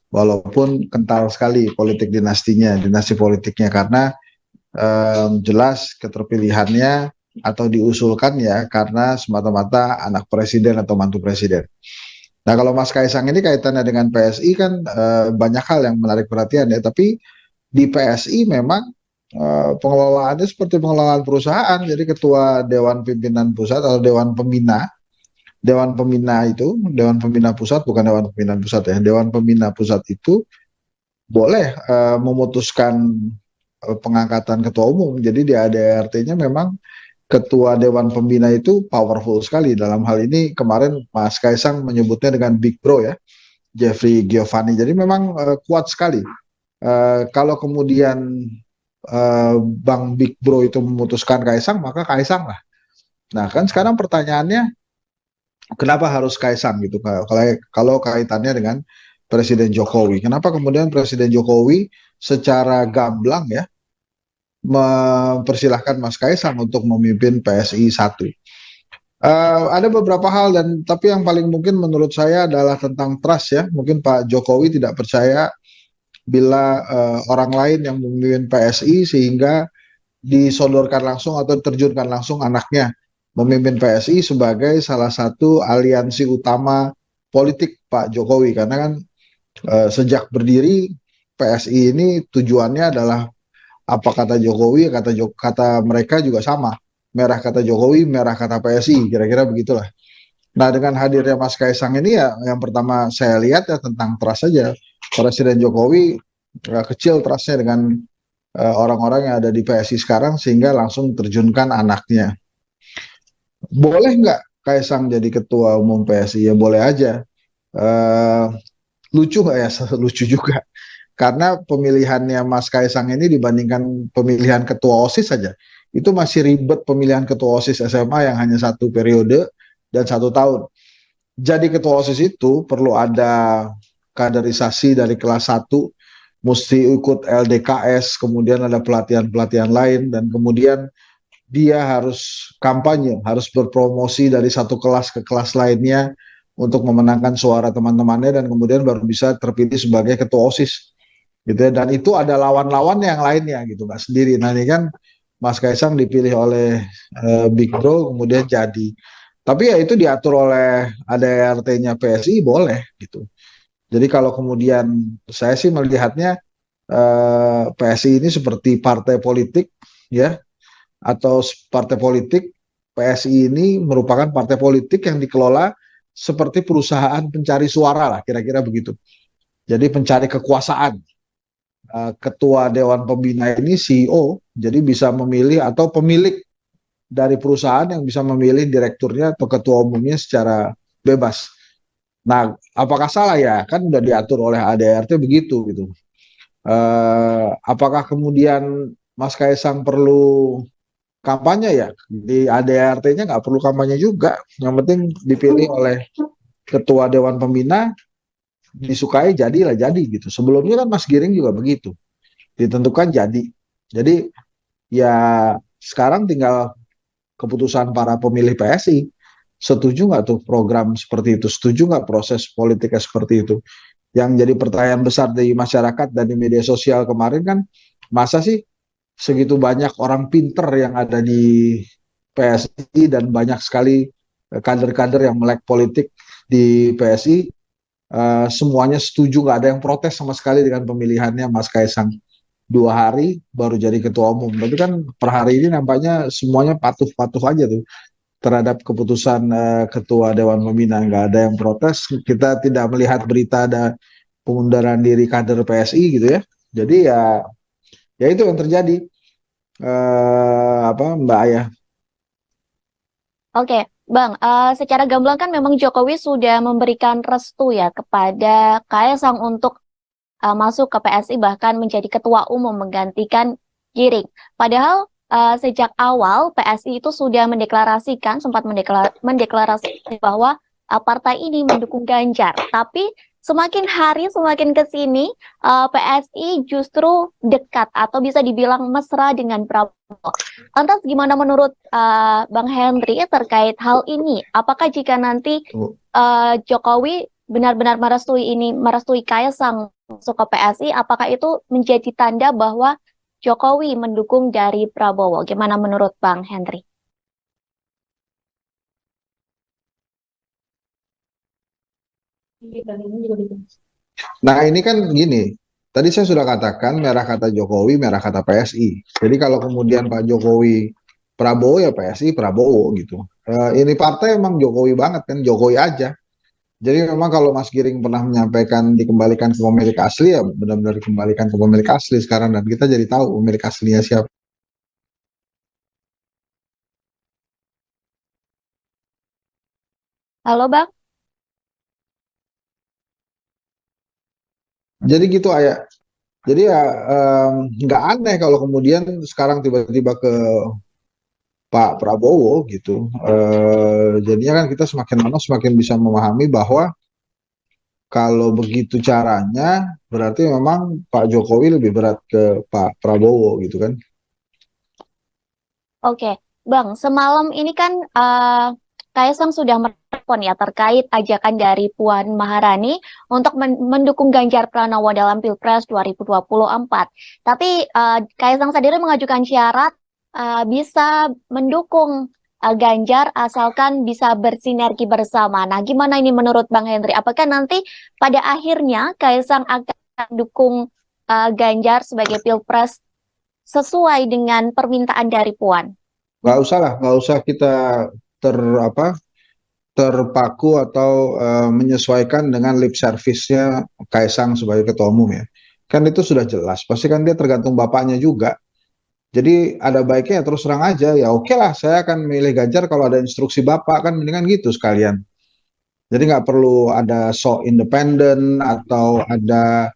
Walaupun kental sekali politik dinastinya, dinasti politiknya karena jelas keterpilihannya atau diusulkan ya karena semata-mata anak presiden atau mantu presiden. Nah kalau Mas Kaesang ini kaitannya dengan PSI kan banyak hal yang menarik perhatian ya, tapi di PSI memang pengelolaannya seperti pengelolaan perusahaan, jadi ketua Dewan Pimpinan Pusat atau Dewan Pembina itu, Dewan Pembina Pusat bukan Dewan Pimpinan Pusat ya, Dewan Pembina Pusat itu boleh memutuskan pengangkatan ketua umum, jadi di ADRT-nya memang ketua Dewan Pembina itu powerful sekali. Dalam hal ini kemarin Mas Kaesang menyebutnya dengan Big Bro ya, Jeffrey Giovanni. Jadi memang kuat sekali. Kalau kemudian Bang Big Bro itu memutuskan Kaesang, maka Kaesang lah. Nah kan sekarang pertanyaannya, kenapa harus Kaesang gitu? Kalau kaitannya dengan Presiden Jokowi, kenapa kemudian Presiden Jokowi secara gamblang ya mempersilahkan Mas Kaesang untuk memimpin PSI 1. Ada beberapa hal tapi yang paling mungkin menurut saya adalah tentang trust ya. Mungkin Pak Jokowi tidak percaya bila orang lain yang memimpin PSI sehingga disodorkan langsung atau terjunkan langsung anaknya memimpin PSI sebagai salah satu aliansi utama politik Pak Jokowi. Karena kan sejak berdiri PSI ini tujuannya adalah apa kata Jokowi, kata mereka juga sama. Merah kata Jokowi, merah kata PSI, kira-kira begitulah. Nah dengan hadirnya Mas Kaesang ini ya yang pertama saya lihat ya tentang trust saja. Presiden Jokowi kecil trustnya dengan orang-orang yang ada di PSI sekarang sehingga langsung terjunkan anaknya. Boleh nggak Kaisang jadi ketua umum PSI? Ya boleh aja. Eh, lucu nggak ya? Lucu juga. Karena pemilihannya Mas Kaisang ini dibandingkan pemilihan ketua OSIS saja, itu masih ribet pemilihan ketua OSIS SMA yang hanya 1 periode dan 1 tahun. Jadi ketua OSIS itu perlu ada kaderisasi dari kelas 1, mesti ikut LDKS, kemudian ada pelatihan-pelatihan lain, dan kemudian dia harus kampanye, harus berpromosi dari satu kelas ke kelas lainnya untuk memenangkan suara teman-temannya, dan kemudian baru bisa terpilih sebagai ketua OSIS gitu ya. Dan itu ada lawan-lawan yang lainnya gitu, nggak sendiri. Nah ini kan Mas Kaisang dipilih oleh Big Bro kemudian jadi, tapi ya itu diatur oleh ADRT-nya PSI boleh gitu. Jadi kalau kemudian saya sih melihatnya PSI ini seperti partai politik ya, atau partai politik. PSI ini merupakan partai politik yang dikelola seperti perusahaan pencari suara lah, kira-kira begitu. Jadi pencari kekuasaan. Ketua Dewan Pembina ini CEO, jadi bisa memilih, atau pemilik dari perusahaan yang bisa memilih direkturnya atau ketua umumnya secara bebas. Nah, apakah salah ya? Kan udah diatur oleh ADRT begitu gitu. Apakah kemudian Mas Kaisang perlu kampanye ya? Di ADRT-nya nggak perlu kampanye juga. Yang penting dipilih oleh ketua Dewan Pembina, disukai jadilah jadi gitu. Sebelumnya kan Mas Giring juga begitu, ditentukan jadi. Jadi ya sekarang tinggal keputusan para pemilih PSI. Setuju nggak tuh program seperti itu? Setuju nggak proses politiknya seperti itu? Yang jadi pertanyaan besar di masyarakat dan di media sosial kemarin kan, masa sih segitu banyak orang pinter yang ada di PSI dan banyak sekali kader-kader yang melek politik di PSI, semuanya setuju, nggak ada yang protes sama sekali dengan pemilihannya Mas Kaisang. 2 hari baru jadi ketua umum, tapi kan per hari ini nampaknya semuanya patuh-patuh aja tuh terhadap keputusan ketua Dewan Pembina, nggak ada yang protes. Kita tidak melihat berita ada pengunduran diri kader PSI gitu ya. Jadi ya itu yang terjadi, apa Mbak Ayah. Oke, Bang, secara gamblang kan memang Jokowi sudah memberikan restu ya kepada Kaisang untuk masuk ke PSI, bahkan menjadi ketua umum menggantikan Giring. Padahal sejak awal PSI itu sudah mendeklarasikan, sempat mendeklarasikan bahwa partai ini mendukung Ganjar. Tapi semakin hari semakin ke sini PSI justru dekat atau bisa dibilang mesra dengan Prabowo. Lantas gimana menurut Bang Henry terkait hal ini? Apakah jika nanti Jokowi benar-benar merestui Kaisang masuk ke PSI, apakah itu menjadi tanda bahwa Jokowi mendukung dari Prabowo? Gimana menurut Bang Henry? Nah ini kan gini, tadi saya sudah katakan merah kata Jokowi, merah kata PSI. Jadi kalau kemudian Pak Jokowi Prabowo, ya PSI Prabowo gitu. Ini partai emang Jokowi banget kan, Jokowi aja. Jadi memang kalau Mas Giring pernah menyampaikan dikembalikan ke pemilik asli, ya benar-benar dikembalikan ke pemilik asli sekarang, dan kita jadi tahu pemilik aslinya siapa. Halo Bang? Jadi gitu Ayah. Jadi ya nggak aneh kalau kemudian sekarang tiba-tiba ke Pak Prabowo gitu. Jadinya kan kita semakin lama semakin bisa memahami bahwa kalau begitu caranya berarti memang Pak Jokowi lebih berat ke Pak Prabowo gitu kan. Oke, Bang, semalam ini kan Kaisang sudah merespon ya terkait ajakan dari Puan Maharani untuk mendukung Ganjar Pranowo dalam Pilpres 2024. Tapi Kaisang sendiri mengajukan syarat bisa mendukung Ganjar asalkan bisa bersinergi bersama. Nah, gimana ini menurut Bang Henry? Apakah nanti pada akhirnya Kaisang akan mendukung Ganjar sebagai Pilpres sesuai dengan permintaan dari Puan? Nggak usah lah, nggak usah kita ter apa terpaku atau menyesuaikan dengan lip service-nya Kaisang sebagai ketua umum ya. Kan itu sudah jelas, pasti kan dia tergantung bapaknya juga. Jadi ada baiknya ya terus terang aja, ya oke lah saya akan milih Ganjar kalau ada instruksi Bapak, kan mendingan gitu sekalian. Jadi nggak perlu ada sok independen atau ada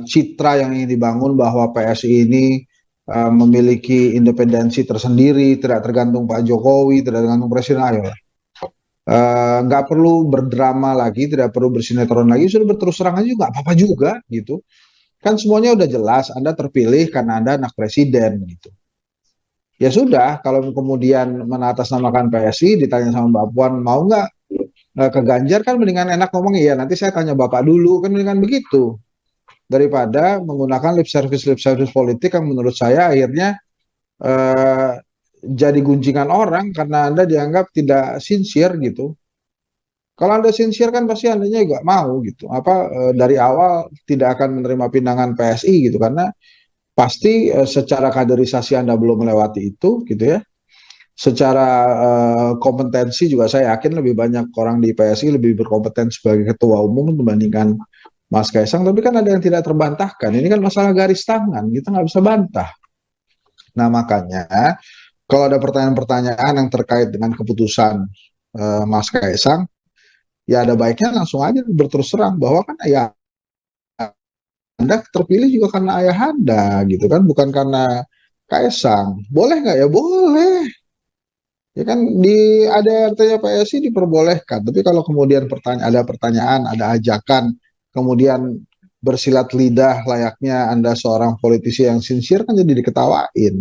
citra yang ingin dibangun bahwa PSI ini memiliki independensi tersendiri, tidak tergantung Pak Jokowi, tidak tergantung Presiden. Ayo, nggak perlu berdrama lagi, tidak perlu bersinetron lagi, sudah berterus terang aja nggak apa-apa juga gitu. Kan semuanya udah jelas, Anda terpilih karena Anda anak presiden gitu. Ya sudah, kalau kemudian mengatasnamakan PSI, ditanya sama Mbak Puan, mau nggak ke Ganjar, kan mendingan enak ngomong, iya nanti saya tanya Bapak dulu, kan mendingan begitu. Daripada menggunakan lip service politik yang menurut saya akhirnya eh, jadi gunjingan orang karena Anda dianggap tidak sincere gitu. Kalau Anda sincere kan pasti Andanya juga mau gitu. Dari awal tidak akan menerima pinangan PSI gitu karena pasti secara kaderisasi Anda belum melewati itu gitu ya. Secara kompetensi juga saya yakin lebih banyak orang di PSI lebih berkompeten sebagai ketua umum dibandingkan Mas Kaisang. Tapi kan ada yang tidak terbantahkan. Ini kan masalah garis tangan, kita nggak bisa bantah. Nah makanya kalau ada pertanyaan-pertanyaan yang terkait dengan keputusan Mas Kaisang, ya ada baiknya langsung aja berterus terang bahwa kan ya Anda terpilih juga karena ayah Anda gitu kan, bukan karena Kaisang. Boleh nggak ya? Boleh. Ya kan di ADRT-nya PSI diperbolehkan. Tapi kalau kemudian ada pertanyaan, ada ajakan, kemudian bersilat lidah layaknya Anda seorang politisi yang sincere kan jadi diketawain.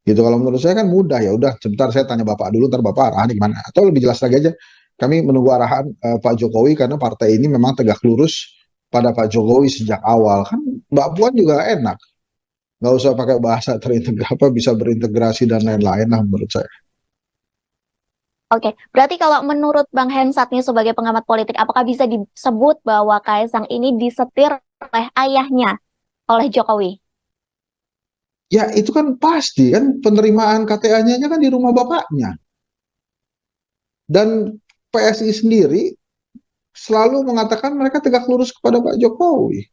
Gitu kalau menurut saya kan mudah, ya udah sebentar saya tanya Bapak dulu, ntar Bapak arahan gimana. Atau lebih jelas lagi aja, kami menunggu arahan Pak Jokowi karena partai ini memang tegak lurus pada Pak Jokowi sejak awal. Kan Mbak Puan juga enak, nggak usah pakai bahasa terintegrasi, apa bisa berintegrasi dan lain-lain lah menurut saya. Oke, berarti kalau menurut Bang Hensat nih sebagai pengamat politik, apakah bisa disebut bahwa Kaisang ini disetir oleh ayahnya, oleh Jokowi? Ya itu kan pasti kan penerimaan KTA-nya kan di rumah bapaknya. Dan PSI sendiri selalu mengatakan mereka tegak lurus kepada Pak Jokowi.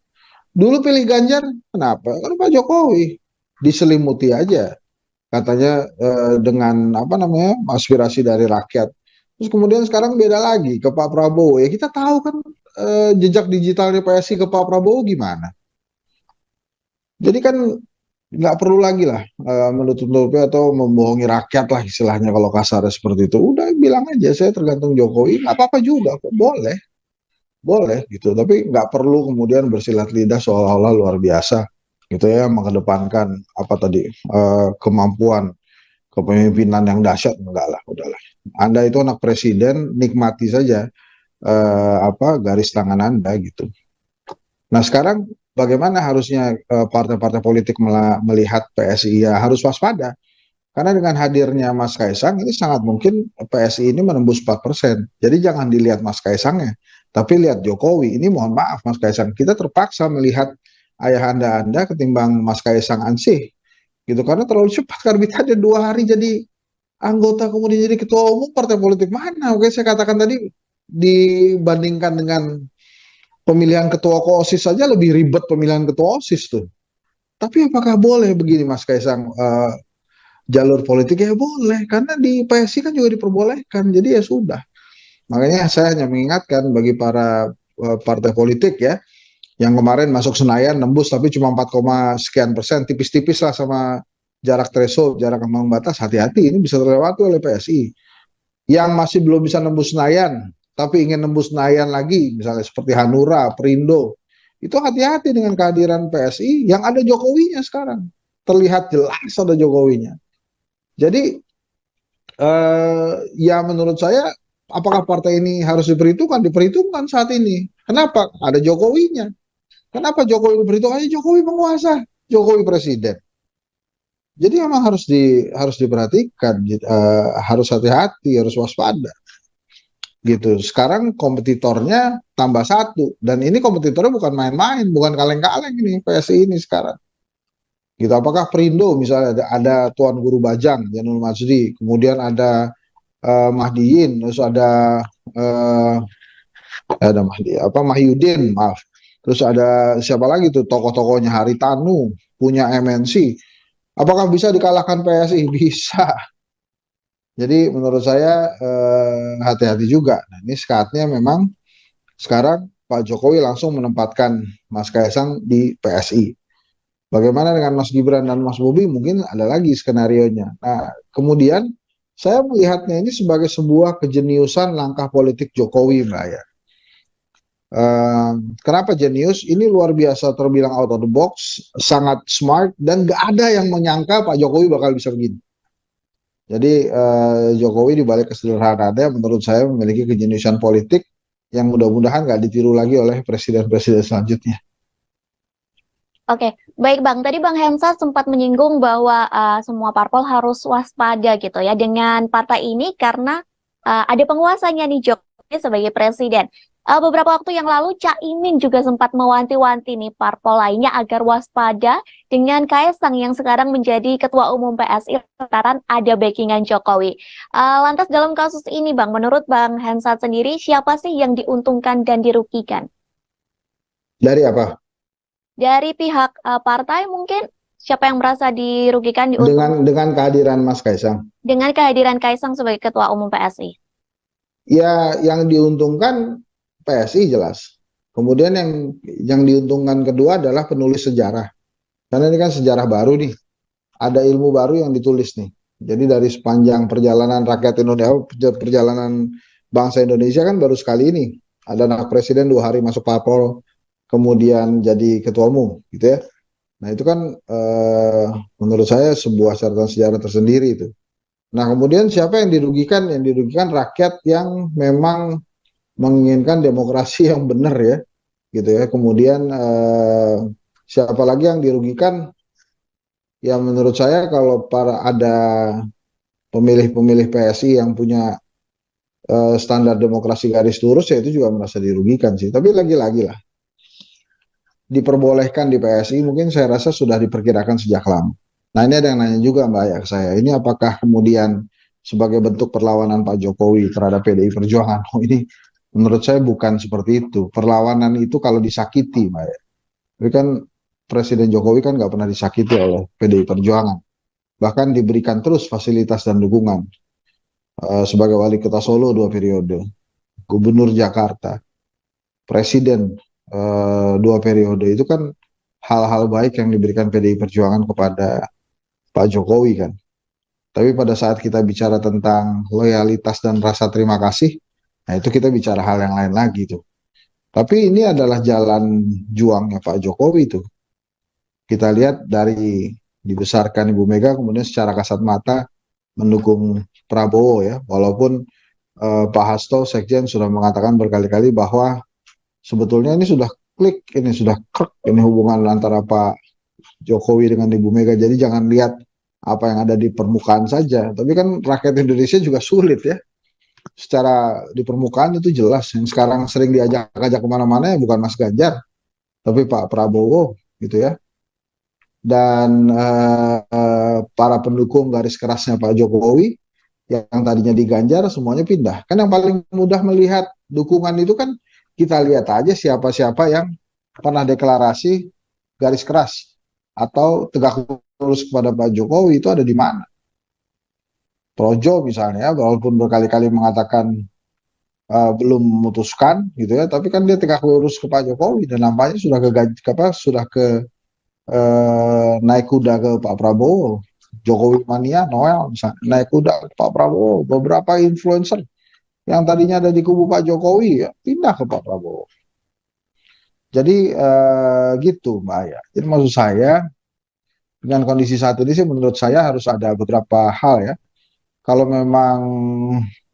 Dulu pilih Ganjar, kenapa? Karena Pak Jokowi diselimuti aja katanya dengan apa namanya aspirasi dari rakyat. Terus kemudian sekarang beda lagi ke Pak Prabowo. Ya kita tahu kan jejak digitalnya PSI ke Pak Prabowo gimana. Jadi kan nggak perlu lagi lah menutup-nutupi atau membohongi rakyat lah istilahnya kalau kasarnya seperti itu. Udah bilang aja saya tergantung Jokowi, nggak apa-apa juga kok, boleh, boleh gitu. Tapi nggak perlu kemudian bersilat lidah seolah-olah luar biasa gitu ya, mengedepankan apa tadi kemampuan kepemimpinan yang dahsyat, enggak lah, udahlah. Anda itu anak presiden, nikmati saja garis tangan Anda gitu. Nah sekarang bagaimana harusnya partai-partai politik melihat PSI, ya harus waspada. Karena dengan hadirnya Mas Kaisang ini sangat mungkin PSI ini menembus 4%. Jadi jangan dilihat Mas Kaisangnya, tapi lihat Jokowi. Ini mohon maaf Mas Kaisang, kita terpaksa melihat ayah Anda ketimbang Mas Kaisang ansih. Gitu, karena terlalu cepat karbitannya 2 hari jadi anggota kemudian jadi ketua umum partai politik mana. Oke saya katakan tadi dibandingkan dengan pemilihan ketua OSIS saja lebih ribet pemilihan ketua OSIS tuh. Tapi apakah boleh begini Mas Kaisang jalur politik? Ya boleh, karena di PSI kan juga diperbolehkan. Jadi ya sudah. Makanya saya hanya mengingatkan bagi para partai politik ya, yang kemarin masuk Senayan nembus tapi cuma 4, sekian persen, tipis-tipis lah sama jarak threshold, jarak ambang batas. Hati-hati, ini bisa terlewati oleh PSI. Yang masih belum bisa nembus Senayan, tapi ingin nembus Senayan lagi, misalnya seperti Hanura, Perindo, itu hati-hati dengan kehadiran PSI yang ada Jokowinya sekarang. Terlihat jelas ada Jokowinya. Jadi ya menurut saya apakah partai ini harus diperhitungkan? Diperhitungkan saat ini. Kenapa? Ada Jokowinya. Kenapa Jokowi diperhitungkan? Jokowi penguasa, Jokowi presiden. Jadi memang harus diperhatikan, harus hati-hati, harus waspada. Gitu. Sekarang kompetitornya tambah satu, dan ini kompetitornya bukan main-main, bukan kaleng-kaleng ini PSI ini sekarang. Gitu. Apakah Perindo misalnya ada Tuan Guru Bajang, Janul Majdi, kemudian ada Mahdiin, terus ada Mahyudin, maaf. Terus ada siapa lagi tuh tokoh-tokohnya, Haritanu, punya MNC. Apakah bisa dikalahkan PSI? Bisa. Jadi menurut saya hati-hati juga. Nah, ini saatnya memang sekarang Pak Jokowi langsung menempatkan Mas Kaisang di PSI. Bagaimana dengan Mas Gibran dan Mas Bobi? Mungkin ada lagi skenarionya. Nah, kemudian saya melihatnya ini sebagai sebuah kejeniusan langkah politik Jokowi, Mbak ya. Kenapa jenius? Ini luar biasa, terbilang out of the box, sangat smart, dan gak ada yang menyangka Pak Jokowi bakal bisa begini. Jadi Jokowi dibalik kesederhanaannya menurut saya memiliki kejeniusan politik yang mudah-mudahan gak ditiru lagi oleh presiden-presiden selanjutnya. Oke, baik Bang. Tadi Bang Hensat sempat menyinggung bahwa semua parpol harus waspada gitu ya dengan partai ini karena ada penguasanya nih Jokowi sebagai presiden. Beberapa waktu yang lalu Caimin juga sempat mewanti-wanti nih parpol lainnya agar waspada dengan Kaisang yang sekarang menjadi Ketua Umum PSI lantaran ada backingan Jokowi. Lantas dalam kasus ini Bang, menurut Bang Hensat sendiri siapa sih yang diuntungkan dan dirugikan? Dari apa? Dari pihak partai mungkin siapa yang merasa dirugikan diuntung Dengan kehadiran Mas Kaisang. dengan kehadiran Kaisang sebagai Ketua Umum PSI? Ya, yang diuntungkan PSI jelas. Kemudian yang diuntungkan kedua adalah penulis sejarah. Karena ini kan sejarah baru nih. Ada ilmu baru yang ditulis nih. Jadi dari sepanjang perjalanan rakyat Indonesia, perjalanan bangsa Indonesia kan baru sekali ini. Ada anak presiden 2 hari masuk parpol, kemudian jadi ketua umum, gitu ya. Nah itu kan menurut saya sebuah catatan sejarah tersendiri itu. Nah kemudian siapa yang dirugikan? Yang dirugikan rakyat yang memang menginginkan demokrasi yang benar ya, gitu ya. Kemudian siapa lagi yang dirugikan? Ya menurut saya kalau ada pemilih-pemilih PSI yang punya standar demokrasi garis lurus ya itu juga merasa dirugikan sih. Tapi lagi-lagi lah, diperbolehkan di PSI mungkin saya rasa sudah diperkirakan sejak lama. Nah ini ada yang nanya juga Mbak ya ke saya, ini apakah kemudian sebagai bentuk perlawanan Pak Jokowi terhadap PDI Perjuangan? Oh ini menurut saya bukan seperti itu. Perlawanan itu kalau disakiti Mbak ya. Tapi kan Presiden Jokowi kan nggak pernah disakiti oleh PDI Perjuangan. Bahkan diberikan terus fasilitas dan dukungan. Sebagai wali kota Solo 2 periode, gubernur Jakarta, presiden 2 periode, itu kan hal-hal baik yang diberikan PDI Perjuangan kepada Pak Jokowi kan. Tapi pada saat kita bicara tentang loyalitas dan rasa terima kasih, nah itu kita bicara hal yang lain lagi tuh. Tapi ini adalah jalan juangnya Pak Jokowi tuh. Kita lihat dari dibesarkan Ibu Mega, kemudian secara kasat mata mendukung Prabowo ya, walaupun Pak Hasto Sekjen sudah mengatakan berkali-kali bahwa sebetulnya ini sudah klik, ini sudah krek, ini hubungan antara Pak Jokowi dengan Ibu Mega. Jadi jangan lihat apa yang ada di permukaan saja. Tapi kan rakyat Indonesia juga sulit ya. Secara di permukaan itu jelas. Yang sekarang sering diajak-ajak kemana-mana ya bukan Mas Ganjar, tapi Pak Prabowo gitu ya. Dan para pendukung garis kerasnya Pak Jokowi yang tadinya di Ganjar semuanya pindah. Kan yang paling mudah melihat dukungan itu kan kita lihat aja siapa-siapa yang pernah deklarasi garis keras atau tegak lurus kepada Pak Jokowi itu ada di mana. Projo misalnya, walaupun berkali-kali mengatakan belum memutuskan gitu ya, tapi kan dia tegak lurus ke Pak Jokowi dan nampaknya sudah ke naik kuda ke Pak Prabowo. Jokowi mania, Noel misalnya, naik kuda ke Pak Prabowo. Beberapa influencer yang tadinya ada di kubu Pak Jokowi ya, pindah ke Pak Prabowo. Jadi gitu Mbak Aya. Jadi maksud saya dengan kondisi saat ini sih menurut saya harus ada beberapa hal ya. Kalau memang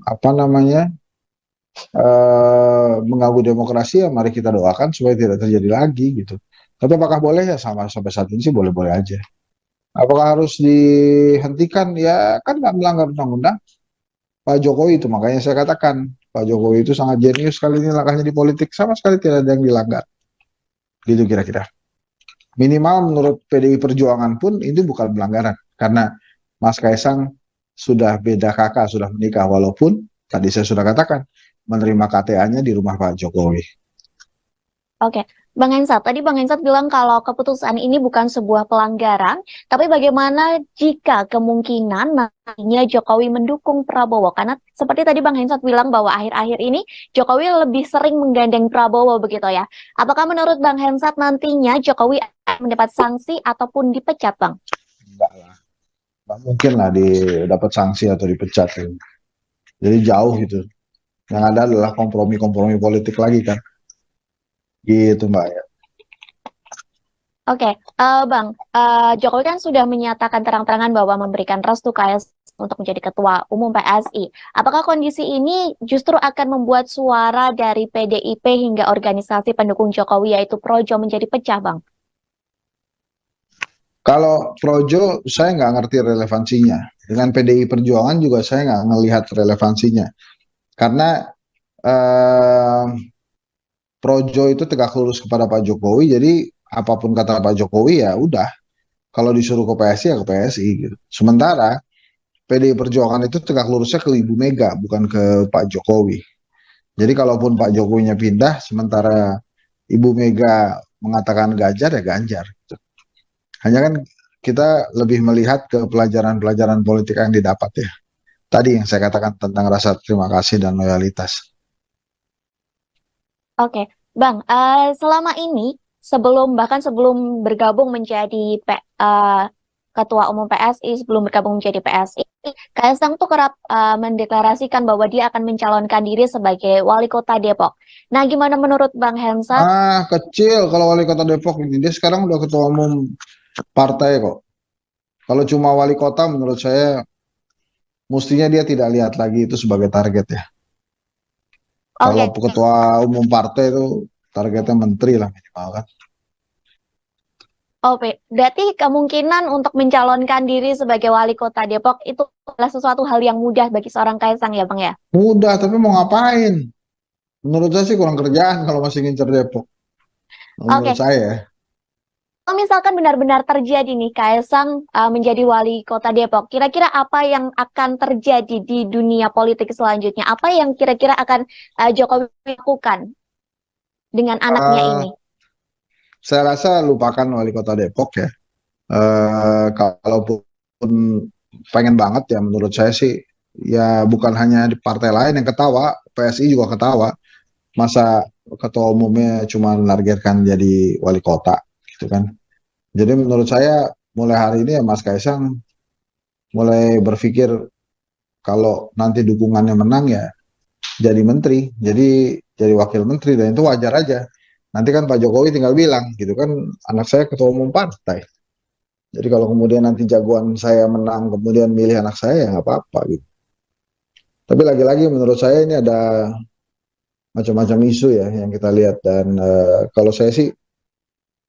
apa namanya mengganggu demokrasi ya mari kita doakan supaya tidak terjadi lagi gitu. Tapi apakah boleh ya sampai saat ini sih boleh-boleh aja. Apakah harus dihentikan? Ya kan nggak melanggar undang-undang. Pak Jokowi itu makanya saya katakan Pak Jokowi itu sangat jenius kali ini langkahnya di politik, sama sekali tidak ada yang dilanggar. Gitu kira-kira. Minimal menurut PDI Perjuangan pun itu bukan pelanggaran karena Mas Kaisang sudah beda kakak, sudah menikah, walaupun tadi saya sudah katakan menerima KTA-nya di rumah Pak Jokowi. Oke, Bang Hensat, tadi Bang Hensat bilang kalau keputusan ini bukan sebuah pelanggaran, tapi bagaimana jika kemungkinan nantinya Jokowi mendukung Prabowo? Karena seperti tadi Bang Hensat bilang bahwa akhir-akhir ini Jokowi lebih sering menggandeng Prabowo begitu ya. Apakah menurut Bang Hensat nantinya Jokowi akan mendapat sanksi ataupun dipecat, Bang? Enggak lah, nggak mungkin lah dapat sanksi atau dipecat ya. Jadi jauh gitu. Yang ada adalah kompromi-kompromi politik lagi kan. Gitu Mbak ya. Oke, Bang, Jokowi kan sudah menyatakan terang-terangan bahwa memberikan restu KS untuk menjadi ketua umum PSI. Apakah kondisi ini justru akan membuat suara dari PDIP hingga organisasi pendukung Jokowi yaitu Projo menjadi pecah, Bang? Kalau Projo saya nggak ngerti relevansinya. Dengan PDI Perjuangan juga saya nggak ngelihat relevansinya. Karena eh, Projo itu tegak lurus kepada Pak Jokowi, jadi apapun kata Pak Jokowi ya udah. Kalau disuruh ke PSI ya ke PSI gitu. Sementara PDI Perjuangan itu tegak lurusnya ke Ibu Mega, bukan ke Pak Jokowi. Jadi kalaupun Pak Jokowinya pindah, sementara Ibu Mega mengatakan Ganjar ya Ganjar. Hanya kan kita lebih melihat ke pelajaran-pelajaran politik yang didapat ya. Tadi yang saya katakan tentang rasa terima kasih dan loyalitas. Oke, Bang, selama ini bahkan sebelum bergabung menjadi Ketua Umum PSI, sebelum bergabung menjadi PSI, Kaisang tuh kerap mendeklarasikan bahwa dia akan mencalonkan diri sebagai wali kota Depok. Nah, gimana menurut Bang Hensat? Ah, kecil kalau wali kota Depok ini. Dia sekarang udah ketua umum partai kok. Kalau cuma wali kota menurut saya mestinya dia tidak lihat lagi itu sebagai target ya. Kalau Oke, ketua umum partai itu targetnya menteri lah minimal kan. Berarti kemungkinan untuk mencalonkan diri sebagai wali kota Depok itu adalah sesuatu hal yang mudah bagi seorang Kaisang ya, Bang ya? Mudah tapi mau ngapain? Menurut saya sih kurang kerjaan kalau masih ngincer Depok. Menurut Oke, saya. kalau misalkan benar-benar terjadi nih Kaisang menjadi wali kota Depok, kira-kira apa yang akan terjadi di dunia politik selanjutnya? Apa yang kira-kira akan Jokowi lakukan dengan anaknya Eh, ini? saya rasa lupakan wali kota Depok ya. Kalaupun pengen banget ya menurut saya sih ya bukan hanya di partai lain yang ketawa, PSI juga ketawa. Masa ketua umumnya cuma menargetkan jadi wali kota gitu kan. Jadi menurut saya mulai hari ini ya Mas Kaisang mulai berpikir kalau nanti dukungannya menang ya jadi menteri, jadi wakil menteri dan itu wajar aja. Nanti kan Pak Jokowi tinggal bilang gitu kan anak saya ketua umum partai. Jadi kalau kemudian nanti jagoan saya menang kemudian milih anak saya ya nggak apa-apa gitu. Tapi lagi-lagi menurut saya ini ada macam-macam isu ya yang kita lihat dan kalau saya sih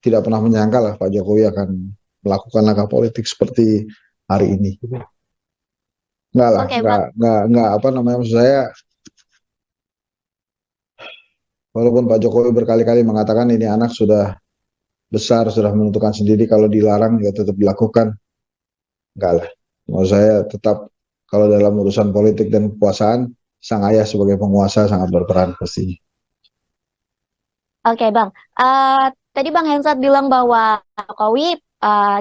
tidak pernah menyangka lah Pak Jokowi akan melakukan langkah politik seperti hari ini. Enggak lah, Oke, Bang. enggak apa namanya maksud saya. Walaupun Pak Jokowi berkali-kali mengatakan ini anak sudah besar, sudah menentukan sendiri kalau dilarang ya tetap dilakukan. Enggak lah. Menurut saya tetap kalau dalam urusan politik dan kekuasaan, sang ayah sebagai penguasa sangat berperan pastinya. Oke, Bang. Tadi Bang Hensat bilang bahwa Jokowi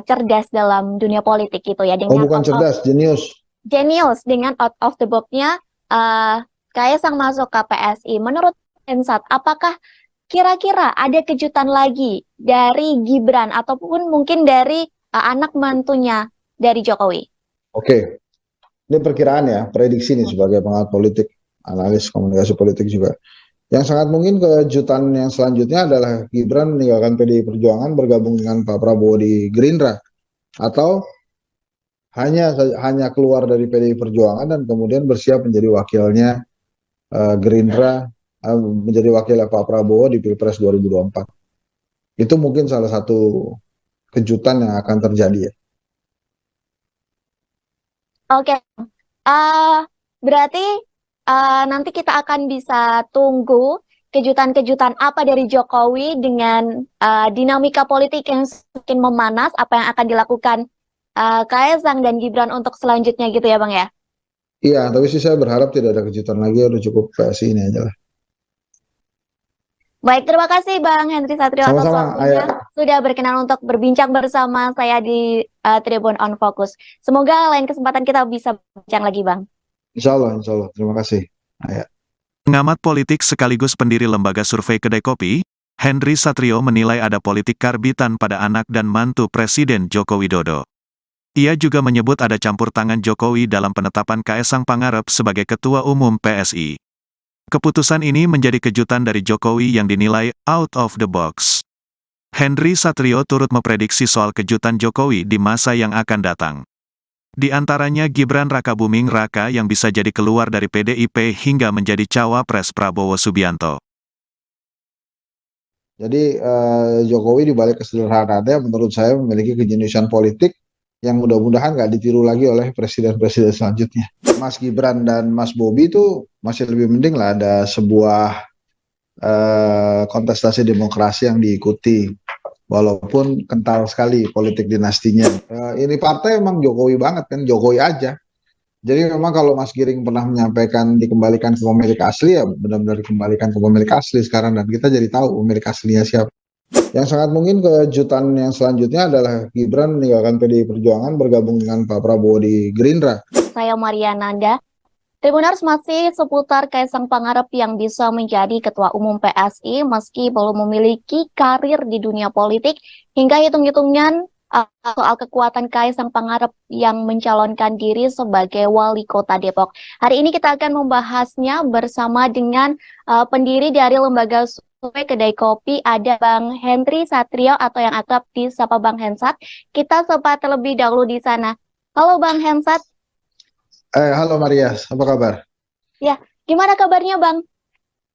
cerdas dalam dunia politik gitu ya, Oh dengan bukan cerdas, jenius. genius dengan out of the box-nya Kaisang masuk ke PSI. Menurut Hensat, apakah kira-kira ada kejutan lagi dari Gibran ataupun mungkin dari anak mantunya dari Jokowi? Oke, ini perkiraan ya, prediksi nih sebagai pengamat politik, analis komunikasi politik juga. Yang sangat mungkin kejutan yang selanjutnya adalah Gibran meninggalkan PDI Perjuangan bergabung dengan Pak Prabowo di Gerindra atau hanya keluar dari PDI Perjuangan dan kemudian bersiap menjadi wakilnya Gerindra menjadi wakil Pak Prabowo di Pilpres 2024. Itu mungkin salah satu kejutan yang akan terjadi ya. Oke, berarti nanti kita akan bisa tunggu kejutan-kejutan apa dari Jokowi dengan dinamika politik yang semakin memanas, apa yang akan dilakukan Kaisang dan Gibran untuk selanjutnya gitu ya Bang ya? Iya, tapi sih saya berharap tidak ada kejutan lagi, udah cukup PSI ini aja lah. Baik, terima kasih Bang Henry Satrio atas Sama-sama, waktunya. Ayah. Sudah berkenan untuk berbincang bersama saya di Tribun on Focus. Semoga lain kesempatan kita bisa bincang lagi, Bang. Insya Allah, insya Allah. Terima kasih, Ayah. Pengamat politik sekaligus pendiri lembaga survei Kedai Kopi, Henry Satrio menilai ada politik karbitan pada anak dan mantu Presiden Joko Widodo. Ia juga menyebut ada campur tangan Jokowi dalam penetapan Kaesang Pangarep sebagai Ketua Umum PSI. Keputusan ini menjadi kejutan dari Jokowi yang dinilai out of the box. Henry Satrio turut memprediksi soal kejutan Jokowi di masa yang akan datang. Di antaranya Gibran Rakabuming Raka yang bisa jadi keluar dari PDIP hingga menjadi cawapres Prabowo Subianto. Jadi Jokowi di balik kesederhanaannya menurut saya memiliki kejeniusan politik yang mudah-mudahan nggak ditiru lagi oleh presiden-presiden selanjutnya. Mas Gibran dan Mas Bobi itu masih lebih mending lah ada sebuah kontestasi demokrasi yang diikuti. Walaupun kental sekali politik dinastinya. Ini partai emang Jokowi banget kan, Jokowi aja. Jadi memang kalau Mas Giring pernah menyampaikan dikembalikan ke pemilik asli, ya benar-benar dikembalikan ke pemilik asli sekarang. Dan kita jadi tahu pemilik aslinya siapa. Yang sangat mungkin kejutan yang selanjutnya adalah Gibran meninggalkan PDI Perjuangan bergabung dengan Pak Prabowo di Gerindra. Saya Maria Nanda. Tribuners masih seputar Kaesang Pangarep yang bisa menjadi Ketua Umum PSI meski belum memiliki karir di dunia politik hingga hitung-hitungan soal kekuatan Kaesang Pangarep yang mencalonkan diri sebagai Wali Kota Depok. Hari ini kita akan membahasnya bersama dengan pendiri dari lembaga survei Kedai Kopi, ada Bang Henry Satrio atau yang akrab disapa Bang Hensat. Kita sapa terlebih dahulu di sana. Halo Bang Hensat. Halo Maria, apa kabar? Ya, gimana kabarnya Bang?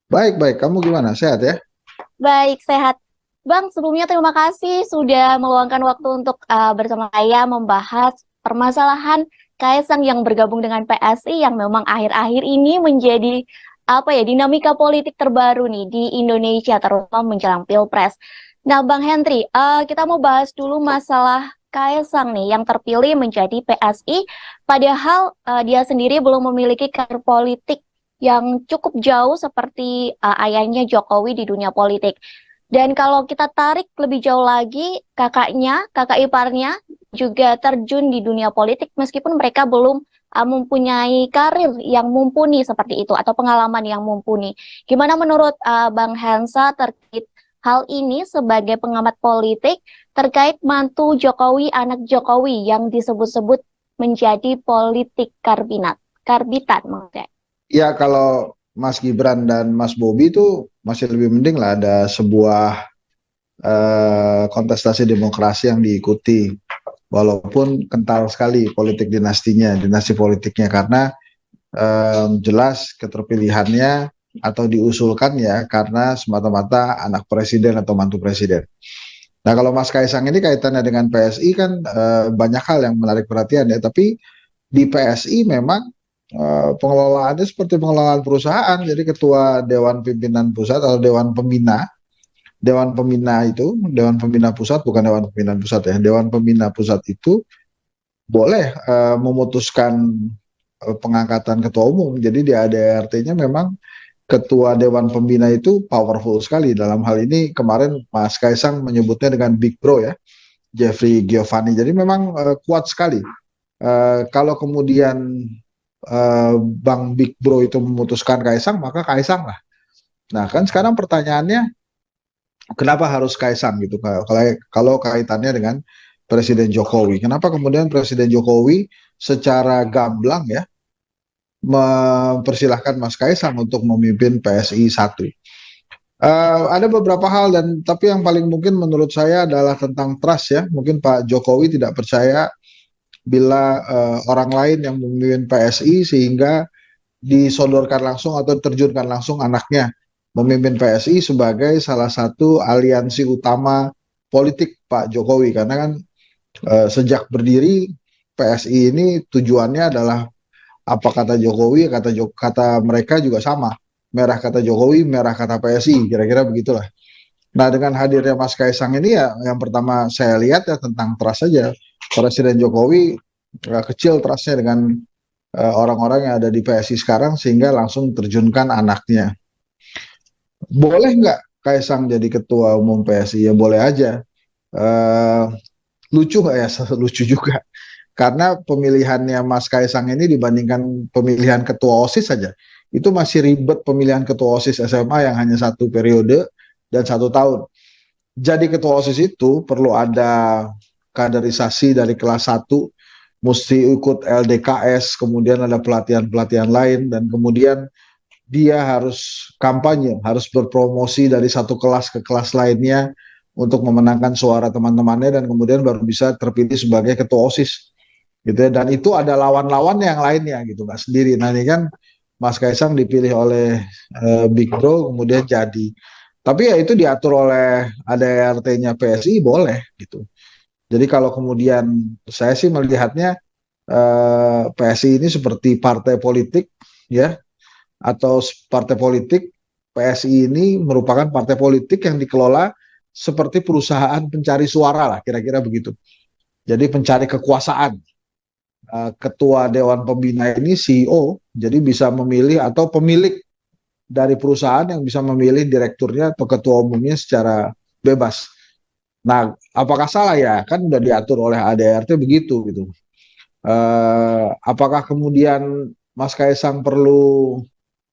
Baik-baik, kamu gimana? Sehat ya? Baik, sehat. Bang, sebelumnya terima kasih sudah meluangkan waktu untuk bersama saya membahas permasalahan Kaesang yang bergabung dengan PSI yang memang akhir-akhir ini menjadi dinamika politik terbaru nih di Indonesia, terutama menjelang Pilpres. Nah, Bang Henry, kita mau bahas dulu masalah Kaesang nih yang terpilih menjadi PSI, padahal dia sendiri belum memiliki karir politik yang cukup jauh seperti ayahnya Jokowi di dunia politik. Dan kalau kita tarik lebih jauh lagi, kakak iparnya juga terjun di dunia politik meskipun mereka belum mempunyai karir yang mumpuni seperti itu atau pengalaman yang mumpuni. Gimana menurut Bang Hansa terkait hal ini sebagai pengamat politik terkait mantu Jokowi, anak Jokowi yang disebut-sebut menjadi politik karbitan maksudnya. Ya kalau Mas Gibran dan Mas Bobi itu masih lebih mending lah ada sebuah kontestasi demokrasi yang diikuti. Walaupun kental sekali politik dinastinya, dinasti politiknya karena jelas keterpilihannya atau diusulkan ya karena semata-mata anak presiden atau mantu presiden. Nah kalau Mas Kaesang ini kaitannya dengan PSI kan banyak hal yang menarik perhatian ya, tapi di PSI memang pengelolaannya seperti pengelolaan perusahaan, jadi ketua Dewan Pimpinan Pusat atau Dewan Pembina Dewan Pembina Pusat, bukan Dewan Pimpinan Pusat ya, Dewan Pembina Pusat itu boleh memutuskan pengangkatan ketua umum. Jadi di ADRT-nya memang ketua Dewan Pembina itu powerful sekali. Dalam hal ini kemarin Mas Kaesang menyebutnya dengan Big Bro ya, Jeffrey Giovanni. Jadi memang kuat sekali. Kalau kemudian Bang Big Bro itu memutuskan Kaesang, maka Kaesang lah. Nah kan sekarang pertanyaannya, kenapa harus Kaesang gitu? Kalau kaitannya dengan Presiden Jokowi, kenapa kemudian Presiden Jokowi secara gamblang ya mempersilahkan Mas Kaesang untuk memimpin PSI 1? Ada beberapa hal tapi yang paling mungkin menurut saya adalah tentang trust ya. Mungkin Pak Jokowi tidak percaya bila orang lain yang memimpin PSI sehingga disodorkan langsung atau terjunkan langsung anaknya memimpin PSI sebagai salah satu aliansi utama politik Pak Jokowi, karena kan sejak berdiri PSI ini tujuannya adalah apa kata Jokowi, kata mereka juga sama, merah kata Jokowi, merah kata PSI, kira-kira begitulah. Nah dengan hadirnya Mas Kaesang ini ya yang pertama saya lihat ya tentang trust saja. Presiden Jokowi kecil trustnya dengan orang-orang yang ada di PSI sekarang sehingga langsung terjunkan anaknya. Boleh nggak Kaisang jadi ketua umum PSI? Ya boleh aja. Eh, Lucu nggak ya? Lucu juga. Karena pemilihannya Mas Kaisang ini dibandingkan pemilihan ketua OSIS saja, itu masih ribet pemilihan ketua OSIS SMA yang hanya 1 periode dan 1 tahun. Jadi ketua OSIS itu perlu ada kaderisasi dari kelas 1, mesti ikut LDKS, kemudian ada pelatihan-pelatihan lain, dan kemudian dia harus kampanye, harus berpromosi dari satu kelas ke kelas lainnya untuk memenangkan suara teman-temannya, dan kemudian baru bisa terpilih sebagai ketua OSIS gitu ya. Dan itu ada lawan-lawan yang lainnya gitu, nggak sendiri. Nah ini kan Mas Kaisang dipilih oleh Big Bro kemudian jadi, tapi ya itu diatur oleh ADRT-nya PSI boleh gitu. Jadi kalau kemudian saya sih melihatnya PSI ini seperti partai politik ya, atau partai politik. PSI ini merupakan partai politik yang dikelola seperti perusahaan pencari suara lah, kira-kira begitu. Jadi pencari kekuasaan. Ketua Dewan Pembina ini CEO, jadi bisa memilih, atau pemilik dari perusahaan yang bisa memilih direkturnya atau ketua umumnya secara bebas. Nah, apakah salah ya? Kan udah diatur oleh ADRT begitu gitu. Apakah kemudian Mas Kaisang perlu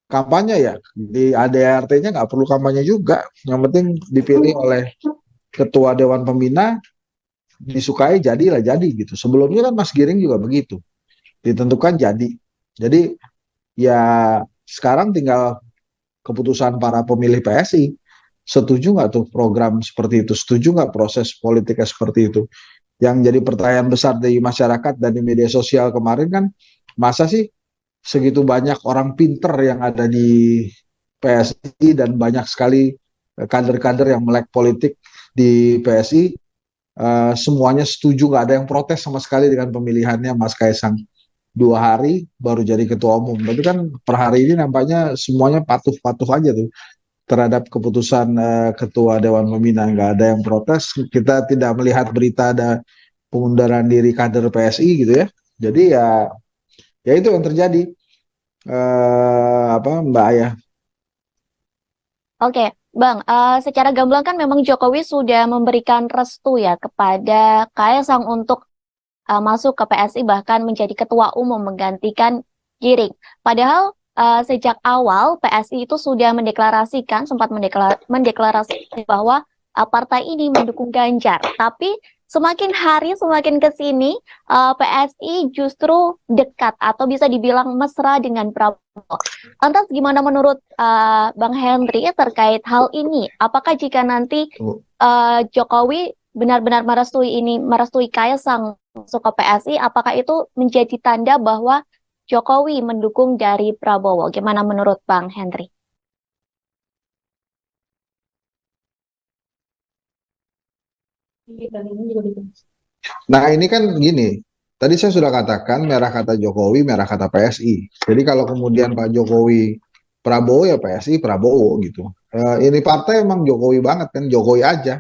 kampanye ya? Di ADRT-nya nggak perlu kampanye juga. Yang penting dipilih oleh ketua Dewan Pembina, disukai jadilah jadi gitu. Sebelumnya kan Mas Giring juga begitu, ditentukan jadi. Jadi ya sekarang tinggal keputusan para pemilih PSI. Setuju nggak tuh program seperti itu? Setuju nggak proses politiknya seperti itu? Yang jadi pertanyaan besar dari masyarakat dan di media sosial kemarin kan, masa sih segitu banyak orang pinter yang ada di PSI dan banyak sekali kader-kader yang melek politik di PSI, semuanya setuju, nggak ada yang protes sama sekali dengan pemilihannya Mas Kaisang. 2 hari baru jadi ketua umum, tapi kan per hari ini nampaknya semuanya patuh-patuh aja tuh terhadap keputusan ketua Dewan Pembina, nggak ada yang protes. Kita tidak melihat berita ada pengunduran diri kader PSI gitu ya. Jadi ya itu yang terjadi, apa Mbak Ayah. Oke, Bang, secara gamblang kan memang Jokowi sudah memberikan restu ya kepada Kaisang untuk masuk ke PSI, bahkan menjadi ketua umum menggantikan Giring. Padahal sejak awal PSI itu sudah mendeklarasikan, sempat mendeklarasikan bahwa partai ini mendukung Ganjar. Tapi semakin hari semakin ke sini PSI justru dekat atau bisa dibilang mesra dengan Prabowo. Lantas gimana menurut Bang Henry terkait hal ini? Apakah jika nanti Jokowi benar-benar merestui Kaisang masuk ke PSI, apakah itu menjadi tanda bahwa Jokowi mendukung dari Prabowo? Gimana menurut Bang Henry? Nah ini kan gini, tadi saya sudah katakan merah kata Jokowi, merah kata PSI. Jadi kalau kemudian Pak Jokowi Prabowo, ya PSI Prabowo gitu. Ini partai emang Jokowi banget kan, Jokowi aja.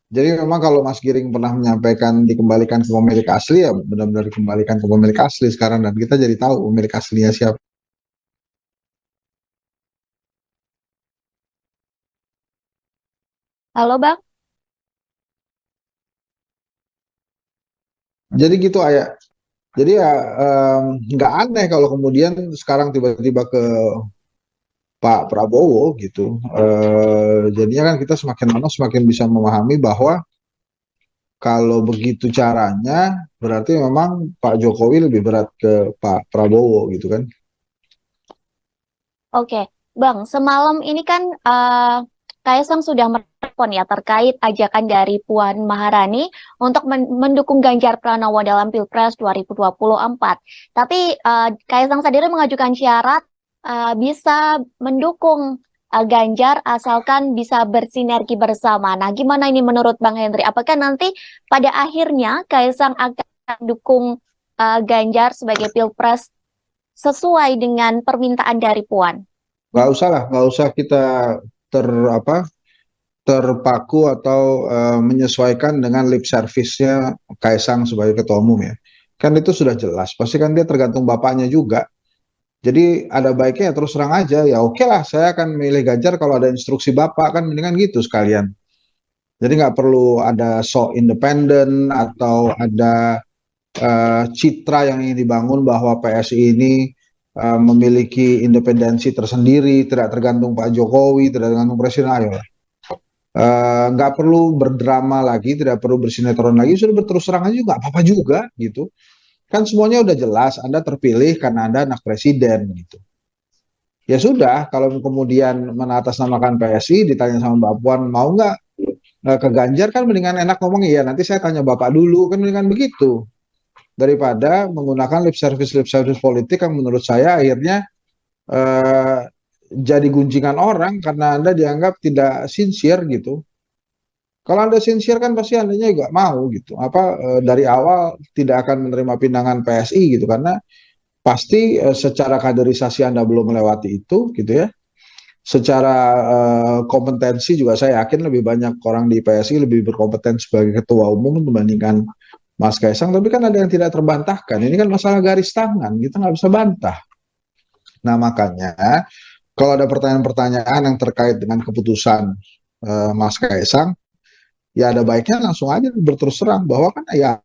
Jadi memang kalau Mas Giring pernah menyampaikan dikembalikan ke pemilik asli, ya benar-benar dikembalikan ke pemilik asli sekarang, dan kita jadi tahu pemilik aslinya siapa. Halo Bang? Jadi gitu Ayah. Jadi ya nggak aneh kalau kemudian sekarang tiba-tiba ke Pak Prabowo gitu. Jadinya kan kita semakin lama semakin bisa memahami bahwa kalau begitu caranya berarti memang Pak Jokowi lebih berat ke Pak Prabowo gitu kan. Oke, Bang, semalam ini kan Kaisang sudah merespon ya terkait ajakan dari Puan Maharani untuk mendukung Ganjar Pranowo dalam Pilpres 2024. Tapi Kaisang sendiri mengajukan syarat bisa mendukung Ganjar asalkan bisa bersinergi bersama. Nah, gimana ini menurut Bang Henry? Apakah nanti pada akhirnya Kaisang akan mendukung Ganjar sebagai Pilpres sesuai dengan permintaan dari Puan? Nggak usah lah, nggak usah kita ter apa terpaku atau menyesuaikan dengan lip service-nya Kaisang sebagai ketua umum ya. Kan itu sudah jelas. Pasti kan dia tergantung bapaknya juga. Jadi ada baiknya ya terus terang aja, ya oke lah saya akan milih Ganjar kalau ada instruksi Bapak, kan mendingan gitu sekalian. Jadi nggak perlu ada sok independen atau ada citra yang ingin dibangun bahwa PSI ini memiliki independensi tersendiri, tidak tergantung Pak Jokowi, tidak tergantung Presiden. Ayo lah. Nggak perlu berdrama lagi, tidak perlu bersinetron lagi, sudah berterus terang aja nggak apa-apa juga gitu. Kan semuanya udah jelas, Anda terpilih karena Anda anak presiden gitu. Ya sudah, kalau kemudian mengatasnamakan PSI, ditanya sama Mbak Puan, mau nggak ke Ganjar, kan mendingan enak ngomong, iya nanti saya tanya Bapak dulu, kan mendingan begitu. Daripada menggunakan lip service politik yang menurut saya akhirnya eh, jadi gunjingan orang karena Anda dianggap tidak sincere gitu. Kalau Anda sincere kan pasti Andanya juga mau gitu. Dari awal tidak akan menerima pinangan PSI gitu karena pasti secara kaderisasi Anda belum melewati itu gitu ya. Secara kompetensi juga saya yakin lebih banyak orang di PSI lebih berkompeten sebagai ketua umum dibandingkan Mas Kaisang, tapi kan ada yang tidak terbantahkan. Ini kan masalah garis tangan, kita nggak bisa bantah. Nah makanya kalau ada pertanyaan-pertanyaan yang terkait dengan keputusan Mas Kaisang, ya ada baiknya langsung aja berterus terang bahwa kan ya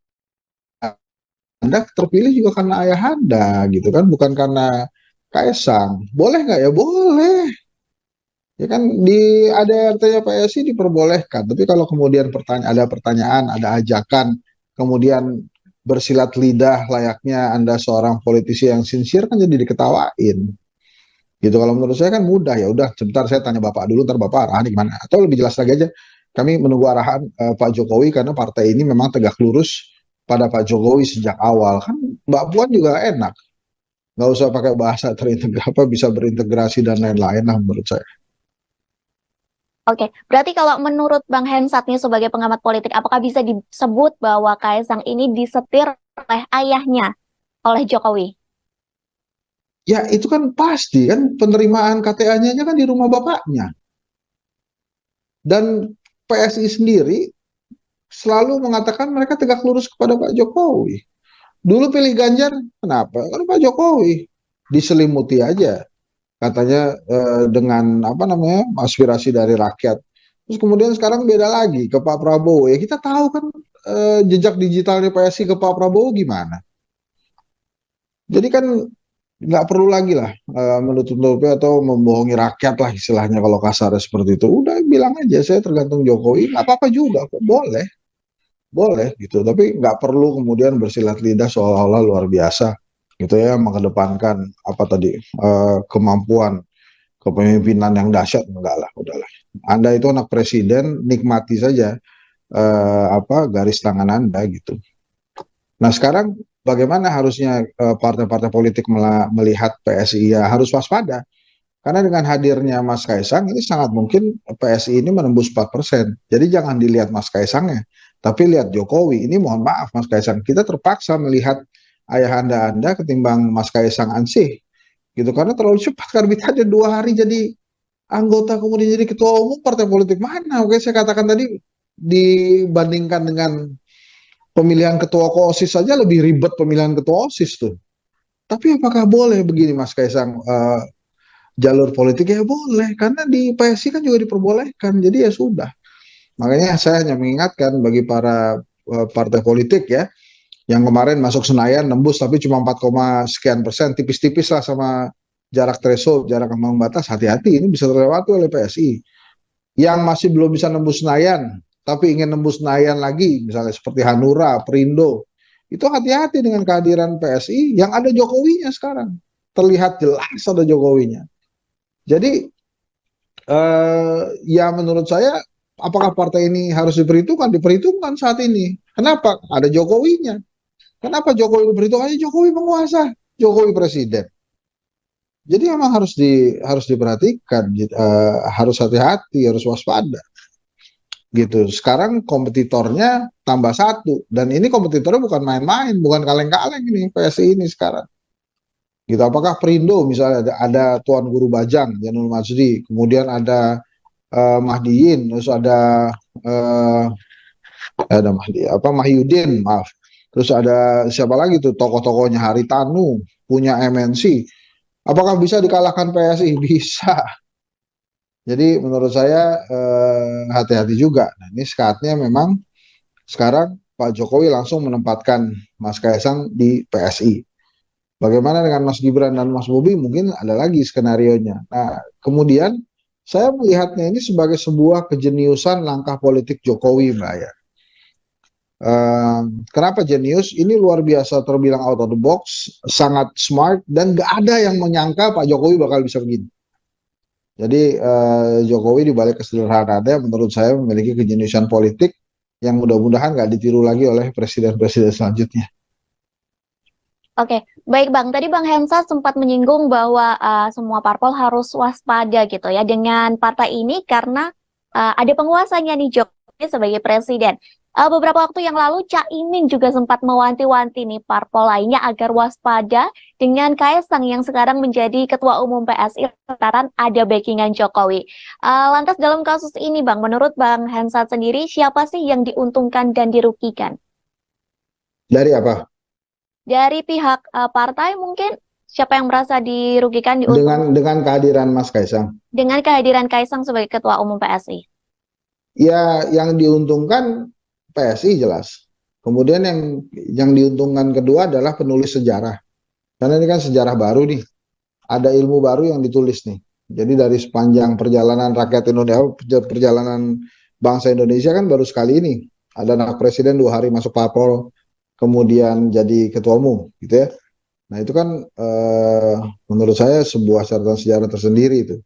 Anda terpilih juga karena ayah Anda gitu kan, bukan karena Kaisang. Boleh nggak ya? Boleh. Ya kan di ADRT-nya PSI diperbolehkan. Tapi kalau kemudian ada pertanyaan, ada ajakan, kemudian bersilat lidah layaknya Anda seorang politisi yang sincere kan jadi diketawain. Gitu kalau menurut saya kan mudah, ya udah sebentar saya tanya Bapak dulu, ntar Bapak arahan gimana. Atau lebih jelas lagi aja, kami menunggu arahan Pak Jokowi karena partai ini memang tegak lurus pada Pak Jokowi sejak awal. Kan Mbak Puan juga enak. Nggak usah pakai bahasa terintegrasi, bisa berintegrasi dan lain-lain lah menurut saya. Oke, berarti kalau menurut Bang Hensat nih sebagai pengamat politik, apakah bisa disebut bahwa Kaisang ini disetir oleh ayahnya, oleh Jokowi? Ya itu kan pasti kan penerimaan KTA-nya kan di rumah bapaknya. Dan PSI sendiri selalu mengatakan mereka tegak lurus kepada Pak Jokowi. Dulu pilih Ganjar, kenapa? Karena Pak Jokowi diselimuti aja katanya dengan apa namanya aspirasi dari rakyat. Terus kemudian sekarang beda lagi ke Pak Prabowo. Ya kita tahu kan jejak digitalnya PSI ke Pak Prabowo gimana. Jadi kan nggak perlu lagi lah menutup-nutupi atau membohongi rakyat lah istilahnya kalau kasarnya seperti itu. Udah bilang aja saya tergantung Jokowi, nggak apa-apa juga kok, boleh, boleh gitu. Tapi nggak perlu kemudian bersilat lidah seolah-olah luar biasa gitu ya, mengedepankan apa tadi kemampuan kepemimpinan yang dahsyat, enggak lah, udahlah. Anda itu anak presiden, nikmati saja garis tangan Anda gitu. Nah sekarang bagaimana harusnya partai-partai politik melihat PSI, ya harus waspada. Karena dengan hadirnya Mas Kaisang ini sangat mungkin PSI ini menembus 4%. Jadi jangan dilihat Mas Kaisangnya, tapi lihat Jokowi. Ini mohon maaf Mas Kaisang, kita terpaksa melihat ayah Anda ketimbang Mas Kaisang ansih. Gitu, karena terlalu cepat karbitannya 2 hari jadi anggota kemudian jadi ketua umum partai politik mana. Oke saya katakan tadi dibandingkan dengan pemilihan ketua OSIS saja lebih ribet pemilihan ketua OSIS tuh. Tapi apakah boleh begini Mas Kaisang jalur politik? Ya boleh, karena di PSI kan juga diperbolehkan. Jadi ya sudah. Makanya saya hanya mengingatkan bagi para partai politik ya, yang kemarin masuk Senayan nembus tapi cuma 4, sekian persen, tipis-tipis lah sama jarak threshold, jarak ambang batas. Hati-hati, ini bisa terlewati oleh PSI. Yang masih belum bisa nembus Senayan, tapi ingin nembus Senayan lagi, misalnya seperti Hanura, Perindo, itu hati-hati dengan kehadiran PSI yang ada Jokowinya sekarang. Terlihat jelas ada Jokowinya. Jadi ya menurut saya apakah partai ini harus diperhitungkan? Diperhitungkan saat ini. Kenapa? Ada Jokowinya. Kenapa Jokowi diperhitungkan? Jokowi penguasa, Jokowi presiden. Jadi memang harus diperhatikan, harus hati-hati, harus waspada. Gitu. Sekarang kompetitornya tambah satu, dan ini kompetitornya bukan main-main, bukan kaleng-kaleng ini PSI ini sekarang. Gitu. Apakah Perindo misalnya ada Tuan Guru Bajang, Janul Majdi, kemudian ada Mahdiin, terus ada Mahyudin, maaf. Terus ada siapa lagi tuh tokoh-tokohnya, Haritanu, punya MNC. Apakah bisa dikalahkan PSI? Bisa. Jadi menurut saya hati-hati juga. Nah, ini saatnya memang sekarang Pak Jokowi langsung menempatkan Mas Kaisang di PSI. Bagaimana dengan Mas Gibran dan Mas Bobi? Mungkin ada lagi skenarionya. Nah, kemudian saya melihatnya ini sebagai sebuah kejeniusan langkah politik Jokowi, Mbak ya. Kenapa jenius? Ini luar biasa, terbilang out of the box, sangat smart, dan gak ada yang menyangka Pak Jokowi bakal bisa begini. Jadi Jokowi dibalik kesederhanaannya menurut saya memiliki kejeniusan politik yang mudah-mudahan gak ditiru lagi oleh presiden-presiden selanjutnya. Oke, baik Bang. Tadi Bang Hensa sempat menyinggung bahwa semua parpol harus waspada gitu ya dengan partai ini karena ada penguasanya nih Jokowi sebagai presiden. Beberapa waktu yang lalu Caimin juga sempat mewanti-wanti nih parpol lainnya agar waspada dengan Kaisang yang sekarang menjadi Ketua Umum PSI lantaran ada backingan Jokowi. Lantas dalam kasus ini Bang, menurut Bang Hensa sendiri siapa sih yang diuntungkan dan dirugikan? Dari apa? Dari pihak partai mungkin siapa yang merasa dirugikan diuntungkan Dengan kehadiran Mas Kaisang. dengan kehadiran Kaisang sebagai Ketua Umum PSI? Ya, yang diuntungkan PSI jelas. Kemudian yang diuntungkan kedua adalah penulis sejarah. Karena ini kan sejarah baru nih. Ada ilmu baru yang ditulis nih. Jadi dari sepanjang perjalanan rakyat Indonesia, perjalanan bangsa Indonesia kan baru sekali ini. Ada anak presiden 2 hari masuk parpol, kemudian jadi ketua umum, gitu ya. Nah itu kan menurut saya sebuah catatan sejarah tersendiri itu.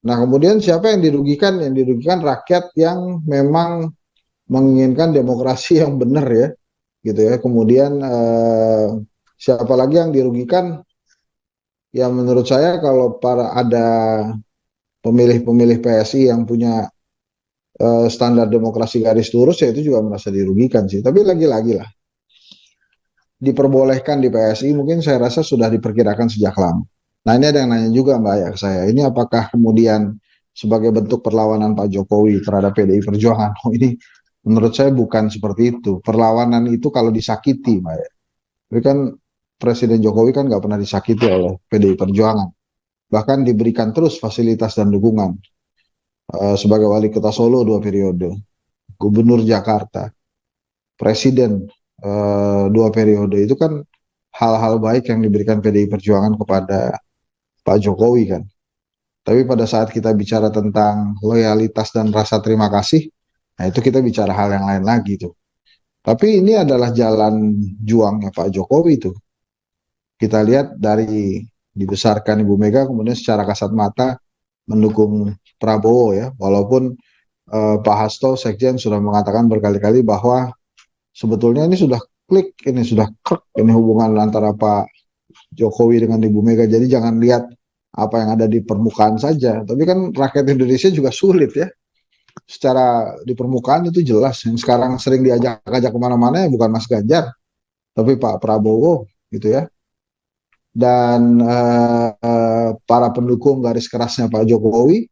Nah kemudian siapa yang dirugikan? Yang dirugikan rakyat yang memang menginginkan demokrasi yang benar ya, gitu ya. Kemudian siapa lagi yang dirugikan? Ya menurut saya kalau ada pemilih-pemilih PSI yang punya standar demokrasi garis lurus ya itu juga merasa dirugikan sih. Tapi lagi-lagi lah, diperbolehkan di PSI mungkin saya rasa sudah diperkirakan sejak lama. Nah ini ada yang nanya juga Mbak ya ke saya, ini apakah kemudian sebagai bentuk perlawanan Pak Jokowi terhadap PDI Perjuangan? Oh ini menurut saya bukan seperti itu. Perlawanan itu kalau disakiti Mbak ya. Tapi kan Presiden Jokowi kan nggak pernah disakiti oleh PDI Perjuangan. Bahkan diberikan terus fasilitas dan dukungan. Sebagai wali kota Solo 2 periode, gubernur Jakarta, presiden 2 periode, itu kan hal-hal baik yang diberikan PDI Perjuangan kepada Pak Jokowi kan. Tapi pada saat kita bicara tentang loyalitas dan rasa terima kasih, nah itu kita bicara hal yang lain lagi tuh. Tapi ini adalah jalan juangnya Pak Jokowi tuh. Kita lihat dari dibesarkan Ibu Mega, kemudian secara kasat mata mendukung Prabowo ya, walaupun Pak Hasto Sekjen sudah mengatakan berkali-kali bahwa sebetulnya ini sudah klik, ini sudah krek, ini hubungan antara Pak Jokowi dengan Ibu Mega. Jadi jangan lihat apa yang ada di permukaan saja, tapi kan rakyat Indonesia juga sulit ya. Secara di permukaan itu jelas, yang sekarang sering diajak-ajak kemana-mana ya bukan Mas Ganjar, tapi Pak Prabowo gitu ya. Dan para pendukung garis kerasnya Pak Jokowi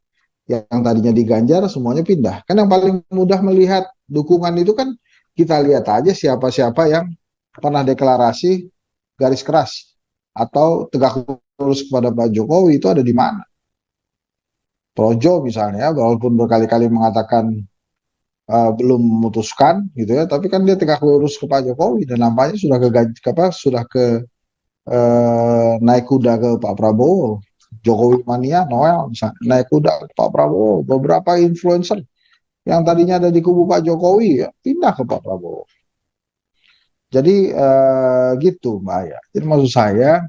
yang tadinya di Ganjar semuanya pindah. Kan yang paling mudah melihat dukungan itu kan kita lihat aja siapa-siapa yang pernah deklarasi garis keras atau tegak lurus kepada Pak Jokowi itu ada di mana. Projo misalnya, walaupun berkali-kali mengatakan belum memutuskan gitu ya, tapi kan dia tegak lurus ke Pak Jokowi dan nampaknya sudah ke naik kuda ke Pak Prabowo. Jokowi mania, Noel misalnya, naik kuda ke Pak Prabowo. Beberapa influencer yang tadinya ada di kubu Pak Jokowi ya, pindah ke Pak Prabowo. Jadi gitu Mbak ya. Jadi maksud saya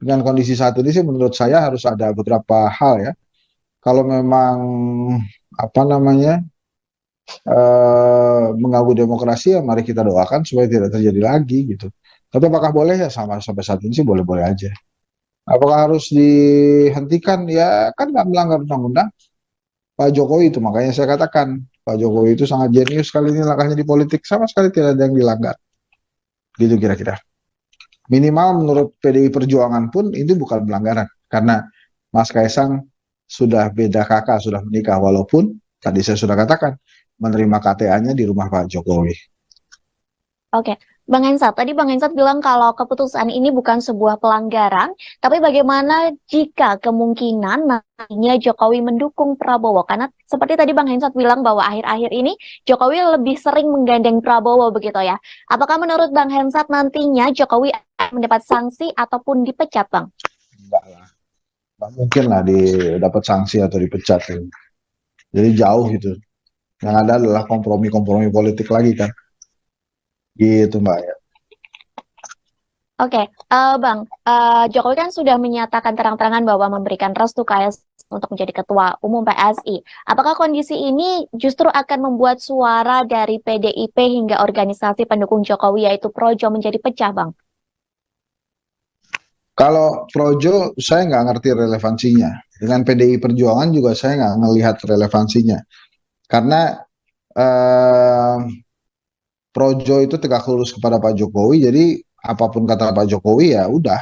dengan kondisi saat ini sih menurut saya harus ada beberapa hal ya. Kalau memang apa namanya mengganggu demokrasi ya mari kita doakan supaya tidak terjadi lagi gitu. Tapi apakah boleh ya sampai saat ini sih boleh-boleh aja. Apakah harus dihentikan? Ya kan nggak melanggar undang-undang. Pak Jokowi itu makanya saya katakan Pak Jokowi itu sangat jenius kali ini langkahnya di politik, sama sekali tidak ada yang dilanggar. Gitu kira-kira. Minimal menurut PDI Perjuangan pun ini bukan pelanggaran karena Mas Kaisang sudah beda kakak, sudah menikah, walaupun tadi saya sudah katakan menerima KTA-nya di rumah Pak Jokowi. Oke, Bang Hensat, tadi Bang Hensat bilang kalau keputusan ini bukan sebuah pelanggaran, tapi bagaimana jika kemungkinan nantinya Jokowi mendukung Prabowo? Karena seperti tadi Bang Hensat bilang bahwa akhir-akhir ini Jokowi lebih sering menggandeng Prabowo begitu ya. Apakah menurut Bang Hensat nantinya Jokowi akan mendapat sanksi ataupun dipecat, Bang? Enggak lah, nggak mungkin lah dapat sanksi atau dipecat. Jadi jauh gitu. Yang ada adalah kompromi-kompromi politik lagi kan. Gitu Mbak ya. Oke, Bang, Jokowi kan sudah menyatakan terang-terangan bahwa memberikan restu KS untuk menjadi ketua umum PSI. Apakah kondisi ini justru akan membuat suara dari PDIP hingga organisasi pendukung Jokowi yaitu Projo menjadi pecah, Bang? Kalau Projo saya nggak ngerti relevansinya. Dengan PDI Perjuangan juga saya nggak ngelihat relevansinya. Karena eh, Projo itu tegak lurus kepada Pak Jokowi, jadi apapun kata Pak Jokowi ya udah.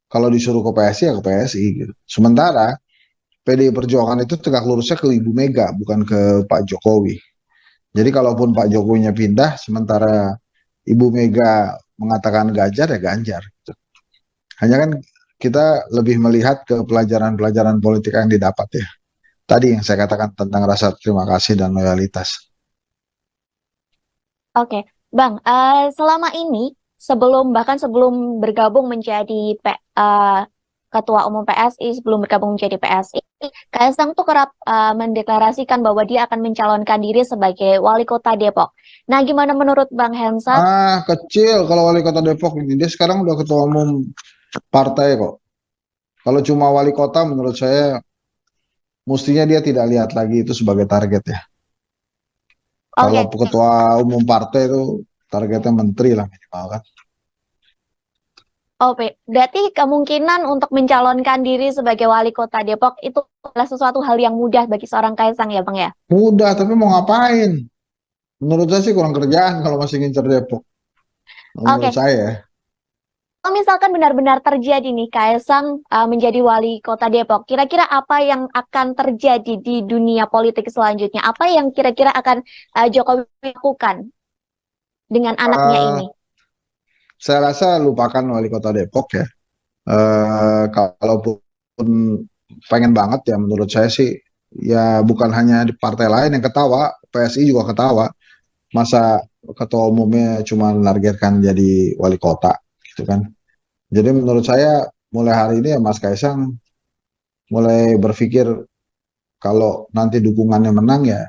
Kalau disuruh ke PSI ya ke PSI gitu. Sementara PDI Perjuangan itu tegak lurusnya ke Ibu Mega, bukan ke Pak Jokowi. Jadi kalaupun Pak Jokowinya pindah, sementara Ibu Mega mengatakan Ganjar ya Ganjar. Hanya kan kita lebih melihat ke pelajaran-pelajaran politik yang didapat ya. Tadi yang saya katakan tentang rasa terima kasih dan loyalitas. Oke, Bang, selama ini bahkan sebelum bergabung menjadi Ketua Umum PSI, sebelum bergabung menjadi PSI, Kaisang tuh kerap mendeklarasikan bahwa dia akan mencalonkan diri sebagai wali kota Depok. Nah, gimana menurut Bang Hensat? Ah, kecil kalau wali kota Depok ini. Dia sekarang udah ketua umum partai kok. Kalau cuma wali kota menurut saya mestinya dia tidak lihat lagi itu sebagai target ya. Kalau Oke, ketua umum partai itu targetnya menteri lah minimal kan. oke. Berarti kemungkinan untuk mencalonkan diri sebagai wali kota Depok itu adalah sesuatu hal yang mudah bagi seorang Kaisang ya, Bang ya? Mudah tapi mau ngapain? Menurut saya sih kurang kerjaan kalau masih ngincer Depok. Menurut Oke, saya. kalau misalkan benar-benar terjadi nih Kaisang menjadi wali kota Depok, kira-kira apa yang akan terjadi di dunia politik selanjutnya? Apa yang kira-kira akan Jokowi lakukan dengan anaknya Eh, ini? saya rasa lupakan wali kota Depok ya. Kalaupun pengen banget ya menurut saya sih ya bukan hanya di partai lain yang ketawa, PSI juga ketawa. Masa ketua umumnya cuma menargetkan jadi wali kota gitu kan. Jadi menurut saya mulai hari ini ya Mas Kaisang mulai berpikir kalau nanti dukungannya menang ya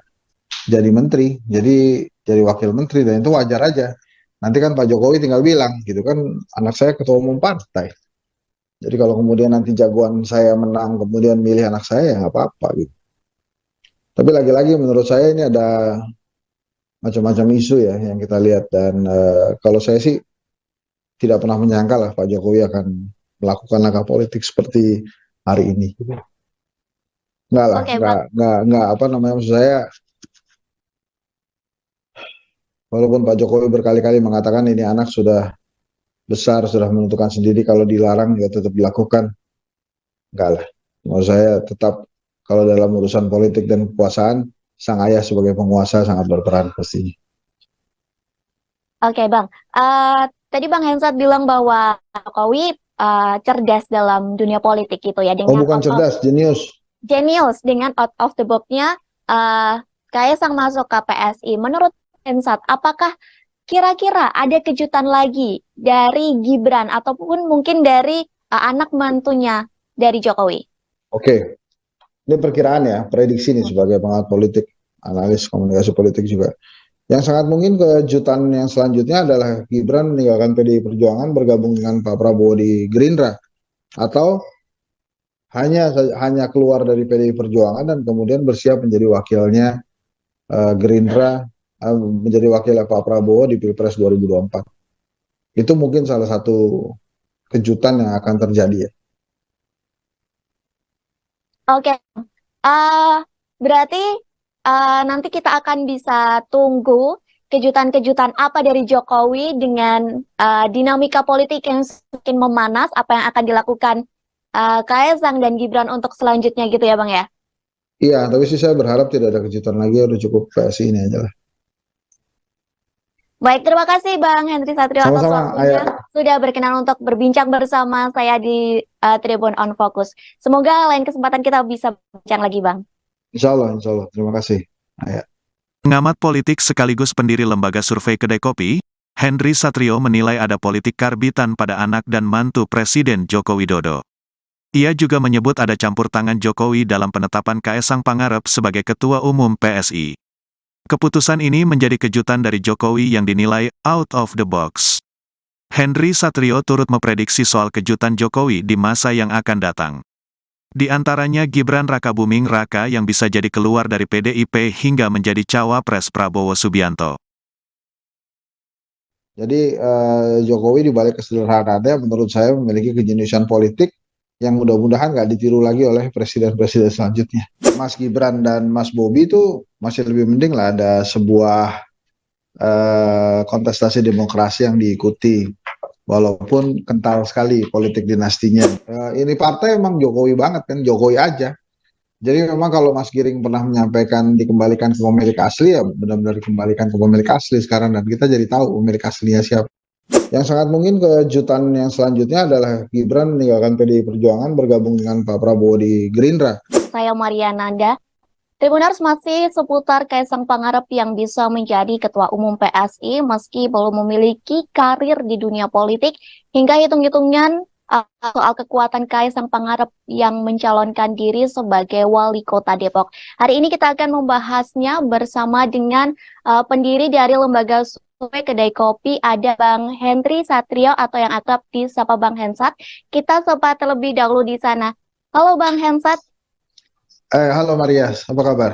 jadi menteri, jadi wakil menteri dan itu wajar aja. Nanti kan Pak Jokowi tinggal bilang gitu kan anak saya ketua umum partai. Jadi kalau kemudian nanti jagoan saya menang kemudian milih anak saya ya nggak apa-apa gitu. Tapi lagi-lagi menurut saya ini ada macam-macam isu ya yang kita lihat dan kalau saya sih tidak pernah menyangka lah Pak Jokowi akan melakukan langkah politik seperti hari ini. Enggak lah, Oke, Bang. enggak apa namanya maksud saya. Walaupun Pak Jokowi berkali-kali mengatakan ini anak sudah besar, sudah menentukan sendiri kalau dilarang ya tetap dilakukan. Enggak lah. Menurut saya tetap kalau dalam urusan politik dan kekuasaan, sang ayah sebagai penguasa sangat berperan pastinya. Oke, Bang. Tadi Bang Hensat bilang bahwa Jokowi cerdas dalam dunia politik gitu ya, Oh dengan bukan cerdas, jenius. genius dengan out of the box-nya Kaisang masuk ke PSI. Menurut Hensat, apakah kira-kira ada kejutan lagi dari Gibran ataupun mungkin dari anak mantunya dari Jokowi? Oke, ini perkiraan ya, prediksi nih sebagai pengamat politik, analis komunikasi politik juga. Yang sangat mungkin kejutan yang selanjutnya adalah Gibran meninggalkan PDI Perjuangan bergabung dengan Pak Prabowo di Gerindra atau hanya keluar dari PDI Perjuangan dan kemudian bersiap menjadi wakilnya Gerindra menjadi wakil Pak Prabowo di Pilpres 2024. Itu mungkin salah satu kejutan yang akan terjadi ya. Oke, berarti nanti kita akan bisa tunggu kejutan-kejutan apa dari Jokowi dengan dinamika politik yang semakin memanas, apa yang akan dilakukan Kaisang dan Gibran untuk selanjutnya gitu ya Bang ya? Iya, tapi sih saya berharap tidak ada kejutan lagi, udah cukup PSI ini aja lah. Baik, terima kasih Bang Henry Satrio atas Sama-sama, waktunya Ayah. sudah berkenan untuk berbincang bersama saya di Tribun on Focus. Semoga lain kesempatan kita bisa bincang lagi, Bang. Insya Allah, insya Allah. Terima kasih. Ayah. Pengamat politik sekaligus pendiri lembaga survei Kedai Kopi, Henry Satrio menilai ada politik karbitan pada anak dan mantu Presiden Joko Widodo. Ia juga menyebut ada campur tangan Jokowi dalam penetapan Kaesang Pangarep sebagai Ketua Umum PSI. Keputusan ini menjadi kejutan dari Jokowi yang dinilai out of the box. Henry Satrio turut memprediksi soal kejutan Jokowi di masa yang akan datang. Di antaranya Gibran Rakabuming Raka yang bisa jadi keluar dari PDIP hingga menjadi cawapres Prabowo Subianto. Jadi Jokowi di balik kesederhanaannya menurut saya memiliki kejeniusan politik yang mudah-mudahan nggak ditiru lagi oleh presiden-presiden selanjutnya. Mas Gibran dan Mas Bobi itu masih lebih mending lah ada sebuah kontestasi demokrasi yang diikuti. Walaupun kental sekali politik dinastinya. Ini partai emang Jokowi banget kan, Jokowi aja. Jadi memang kalau Mas Giring pernah menyampaikan dikembalikan ke pemilik asli, ya benar-benar dikembalikan ke pemilik asli sekarang. Dan kita jadi tahu pemilik aslinya siapa. Yang sangat mungkin kejutan yang selanjutnya adalah Gibran meninggalkan PDI Perjuangan bergabung dengan Pak Prabowo di Gerindra. Saya Mariana Nanda. Tribuners masih seputar Kaesang Pangarep yang bisa menjadi Ketua Umum PSI meski belum memiliki karir di dunia politik hingga hitung-hitungan soal kekuatan Kaesang Pangarep yang mencalonkan diri sebagai Wali Kota Depok. Hari ini kita akan membahasnya bersama dengan pendiri dari lembaga survei Kedai Kopi, ada Bang Henry Satrio atau yang akrab disapa Bang Hensat. Kita sapa terlebih dahulu di sana. Halo Bang Hensat. Halo Marias, apa kabar?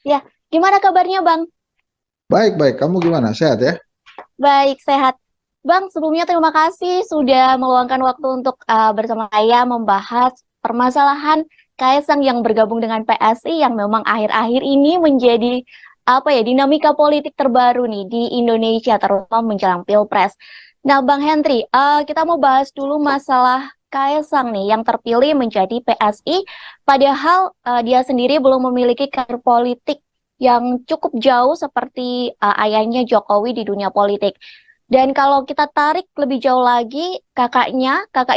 Ya, gimana kabarnya Bang? Baik-baik, kamu gimana? Sehat ya? Baik, sehat. Bang, sebelumnya terima kasih sudah meluangkan waktu untuk bersama saya membahas permasalahan Kaesang yang bergabung dengan PSI yang memang akhir-akhir ini menjadi dinamika politik terbaru nih di Indonesia, terutama menjelang Pilpres. Nah, Bang Henry, kita mau bahas dulu masalah Kaesang nih yang terpilih menjadi PSI, padahal dia sendiri belum memiliki karir politik yang cukup jauh seperti ayahnya Jokowi di dunia politik. Dan kalau kita tarik lebih jauh lagi, kakak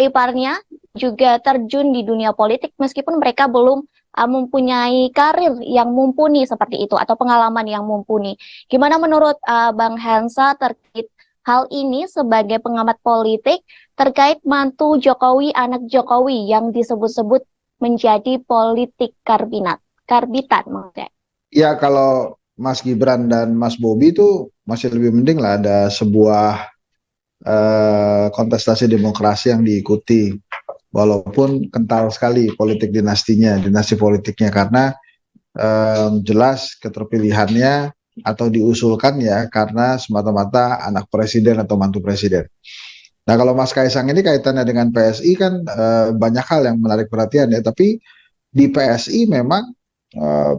iparnya juga terjun di dunia politik meskipun mereka belum mempunyai karir yang mumpuni seperti itu atau pengalaman yang mumpuni. Gimana menurut Bang Hensa terkait hal ini sebagai pengamat politik terkait mantu Jokowi, anak Jokowi yang disebut-sebut menjadi politik karbitan maksudnya? Ya kalau Mas Gibran dan Mas Bobi itu masih lebih mending lah ada sebuah kontestasi demokrasi yang diikuti. Walaupun kental sekali politik dinastinya, dinasti politiknya karena jelas keterpilihannya atau diusulkan ya karena semata-mata anak presiden atau mantu presiden. Nah kalau Mas Kaesang ini kaitannya dengan PSI kan banyak hal yang menarik perhatian ya, tapi di PSI memang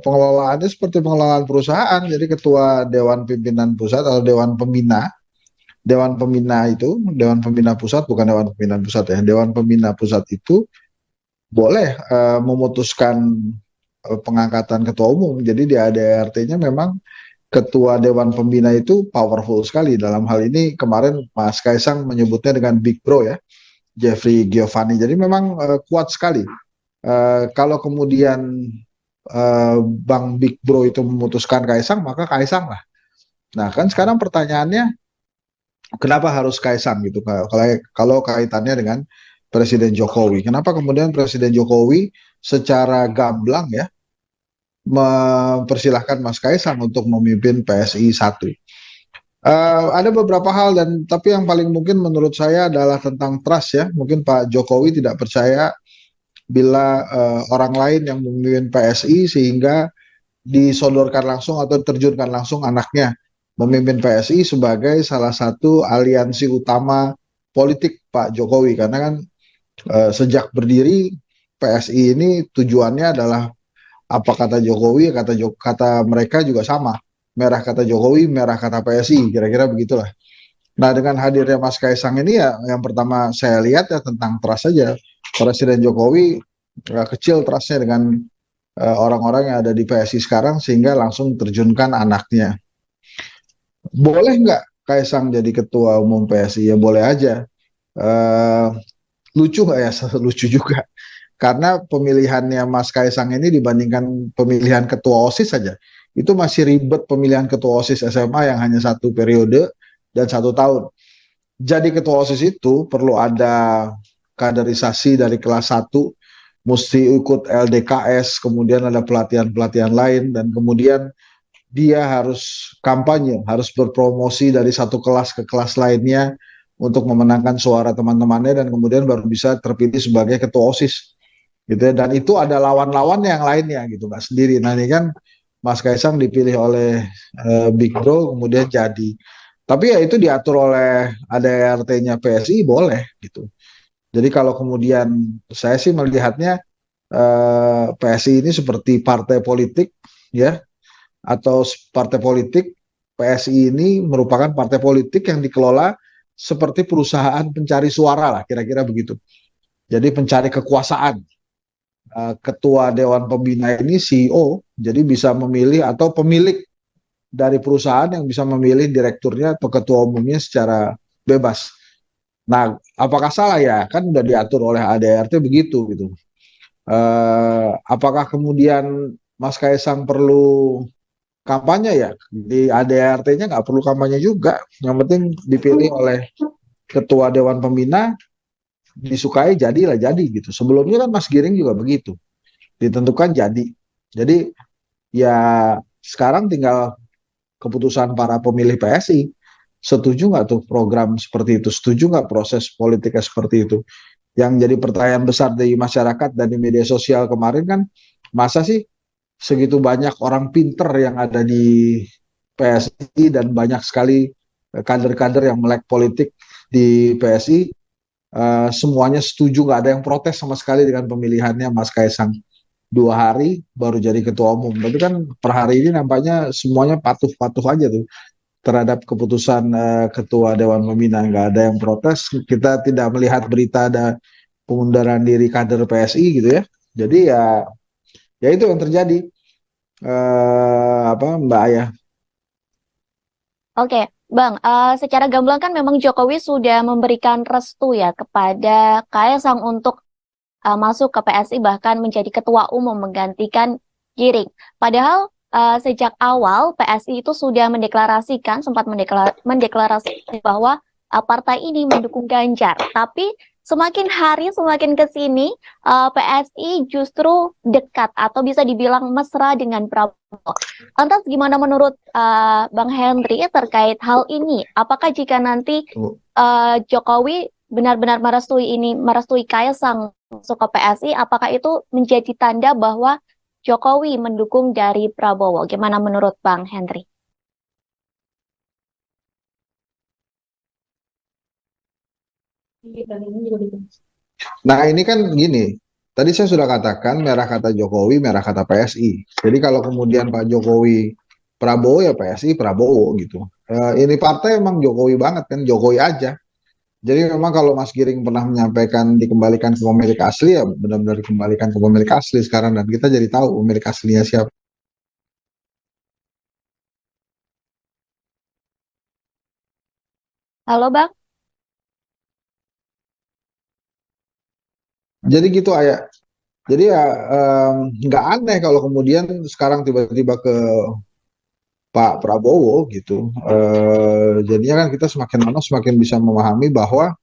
pengelolaannya seperti pengelolaan perusahaan, jadi ketua Dewan Pimpinan Pusat atau Dewan Pembina, Dewan Pembina itu, Dewan Pembina Pusat bukan Dewan Pimpinan Pusat ya, Dewan Pembina Pusat itu boleh memutuskan pengangkatan ketua umum, jadi di ADRT-nya memang ketua Dewan Pembina itu powerful sekali. Dalam hal ini kemarin Mas Kaesang menyebutnya dengan Big Bro ya, Jeffrey Giovanni, jadi memang kuat sekali. Kalau kemudian Bang Big Bro itu memutuskan Kaesang, maka Kaesang lah. Nah kan sekarang pertanyaannya, kenapa harus Kaesang gitu? Kalau kaitannya dengan Presiden Jokowi, kenapa kemudian Presiden Jokowi secara gamblang ya mempersilahkan Mas Kaesang untuk memimpin PSI 1? Ada beberapa hal tapi yang paling mungkin menurut saya adalah tentang trust ya. Mungkin Pak Jokowi tidak percaya bila orang lain yang memimpin PSI sehingga disodorkan langsung atau terjunkan langsung anaknya memimpin PSI sebagai salah satu aliansi utama politik Pak Jokowi, karena kan sejak berdiri PSI ini tujuannya adalah apa kata Jokowi, kata mereka juga sama, merah kata Jokowi, merah kata PSI, kira-kira begitulah. Nah dengan hadirnya Mas Kaesang ini ya yang pertama saya lihat ya tentang trust saja. Presiden Jokowi kecil trustnya dengan orang-orang yang ada di PSI sekarang sehingga langsung terjunkan anaknya. Boleh nggak Kaisang jadi ketua umum PSI? Ya boleh aja. Eh, Lucu nggak ya? Lucu juga. Karena pemilihannya Mas Kaisang ini dibandingkan pemilihan ketua OSIS saja, itu masih ribet pemilihan ketua OSIS SMA yang hanya 1 periode dan 1 tahun. Jadi ketua OSIS itu perlu ada kaderisasi dari kelas 1, mesti ikut LDKS, kemudian ada pelatihan-pelatihan lain, dan kemudian dia harus kampanye, harus berpromosi dari satu kelas ke kelas lainnya untuk memenangkan suara teman-temannya, dan kemudian baru bisa terpilih sebagai ketua OSIS gitu ya. Dan itu ada lawan-lawan yang lainnya gitu, nggak sendiri. Nah ini kan Mas Kaisang dipilih oleh Big Bro kemudian jadi, tapi ya itu diatur oleh ADRT-nya PSI boleh gitu. Jadi kalau kemudian saya sih melihatnya PSI ini seperti partai politik ya, atau partai politik. PSI ini merupakan partai politik yang dikelola seperti perusahaan pencari suara lah, kira-kira begitu. Jadi pencari kekuasaan. Ketua Dewan Pembina ini CEO, jadi bisa memilih, atau pemilik dari perusahaan yang bisa memilih direkturnya atau ketua umumnya secara bebas. Nah, apakah salah ya? Kan udah diatur oleh ADRT begitu gitu. Apakah kemudian Mas Kaisang perlu kampanye ya? Di ADRT-nya nggak perlu kampanye juga. Yang penting dipilih oleh ketua Dewan Pembina, disukai jadilah jadi gitu. Sebelumnya kan Mas Giring juga begitu, ditentukan jadi. Jadi ya sekarang tinggal keputusan para pemilih PSI. Setuju nggak tuh program seperti itu? Setuju nggak proses politiknya seperti itu? Yang jadi pertanyaan besar dari masyarakat dan di media sosial kemarin kan, masa sih segitu banyak orang pinter yang ada di PSI dan banyak sekali kader-kader yang melek politik di PSI, semuanya setuju, nggak ada yang protes sama sekali dengan pemilihannya Mas Kaisang. 2 hari baru jadi ketua umum, tapi kan per hari ini nampaknya semuanya patuh-patuh aja tuh terhadap keputusan ketua Dewan Pembina, nggak ada yang protes. Kita tidak melihat berita ada pengunduran diri kader PSI gitu ya. Jadi ya itu yang terjadi, apa Mbak Ayah. Oke, Bang, secara gamblang kan memang Jokowi sudah memberikan restu ya kepada Kaisang untuk masuk ke PSI, bahkan menjadi ketua umum menggantikan Giring. Padahal sejak awal PSI itu sudah mendeklarasikan, sempat mendeklarasikan bahwa partai ini mendukung Ganjar. Tapi semakin hari semakin ke sini PSI justru dekat atau bisa dibilang mesra dengan Prabowo. Lantas gimana menurut Bang Henry terkait hal ini? Apakah jika nanti Jokowi benar-benar merestui Kaisang masuk ke PSI, apakah itu menjadi tanda bahwa Jokowi mendukung dari Prabowo? Gimana menurut Bang Henry? Nah ini kan gini, tadi saya sudah katakan merah kata Jokowi, merah kata PSI. Jadi kalau kemudian Pak Jokowi Prabowo, ya PSI Prabowo gitu. Ini partai emang Jokowi banget kan, Jokowi aja. Jadi memang kalau Mas Giring pernah menyampaikan dikembalikan ke pemilik asli, ya benar-benar dikembalikan ke pemilik asli sekarang, dan kita jadi tahu pemilik aslinya siapa. Halo Bang? Jadi gitu Ayah. Jadi ya nggak aneh kalau kemudian sekarang tiba-tiba ke Pak Prabowo gitu. Jadinya kan kita semakin lama semakin bisa memahami bahwa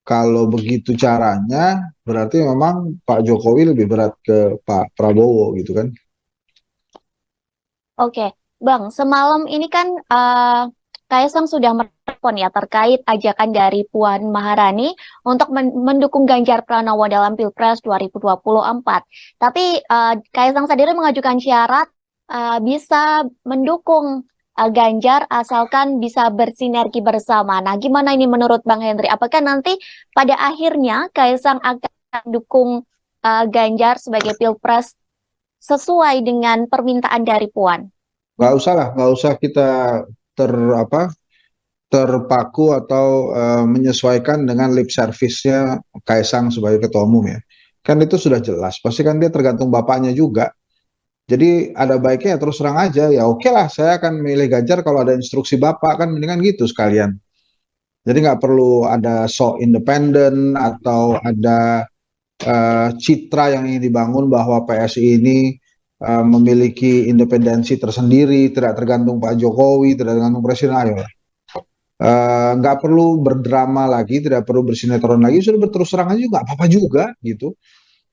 kalau begitu caranya berarti memang Pak Jokowi lebih berat ke Pak Prabowo gitu kan. Oke, Bang, semalam ini kan Kaisang sudah merespon ya terkait ajakan dari Puan Maharani untuk mendukung Ganjar Pranowo dalam Pilpres 2024. Tapi Kaisang sendiri mengajukan syarat bisa mendukung Ganjar asalkan bisa bersinergi bersama. Nah, gimana ini menurut Bang Henry? Apakah nanti pada akhirnya Kaisang akan mendukung Ganjar sebagai Pilpres sesuai dengan permintaan dari Puan? Nggak usah lah, nggak usah kita ter apa terpaku atau menyesuaikan dengan lip service-nya Kaisang sebagai ketua umum ya. Kan itu sudah jelas. Pasti kan dia tergantung bapaknya juga. Jadi ada baiknya ya terus terang aja, ya oke lah saya akan milih Ganjar kalau ada instruksi Bapak, kan mendingan gitu sekalian. Jadi nggak perlu ada sok independen atau ada citra yang ingin dibangun bahwa PSI ini memiliki independensi tersendiri, tidak tergantung Pak Jokowi, tidak tergantung Presiden. Ayo, nggak perlu berdrama lagi, tidak perlu bersinetron lagi, sudah berterus terang aja nggak apa-apa juga gitu.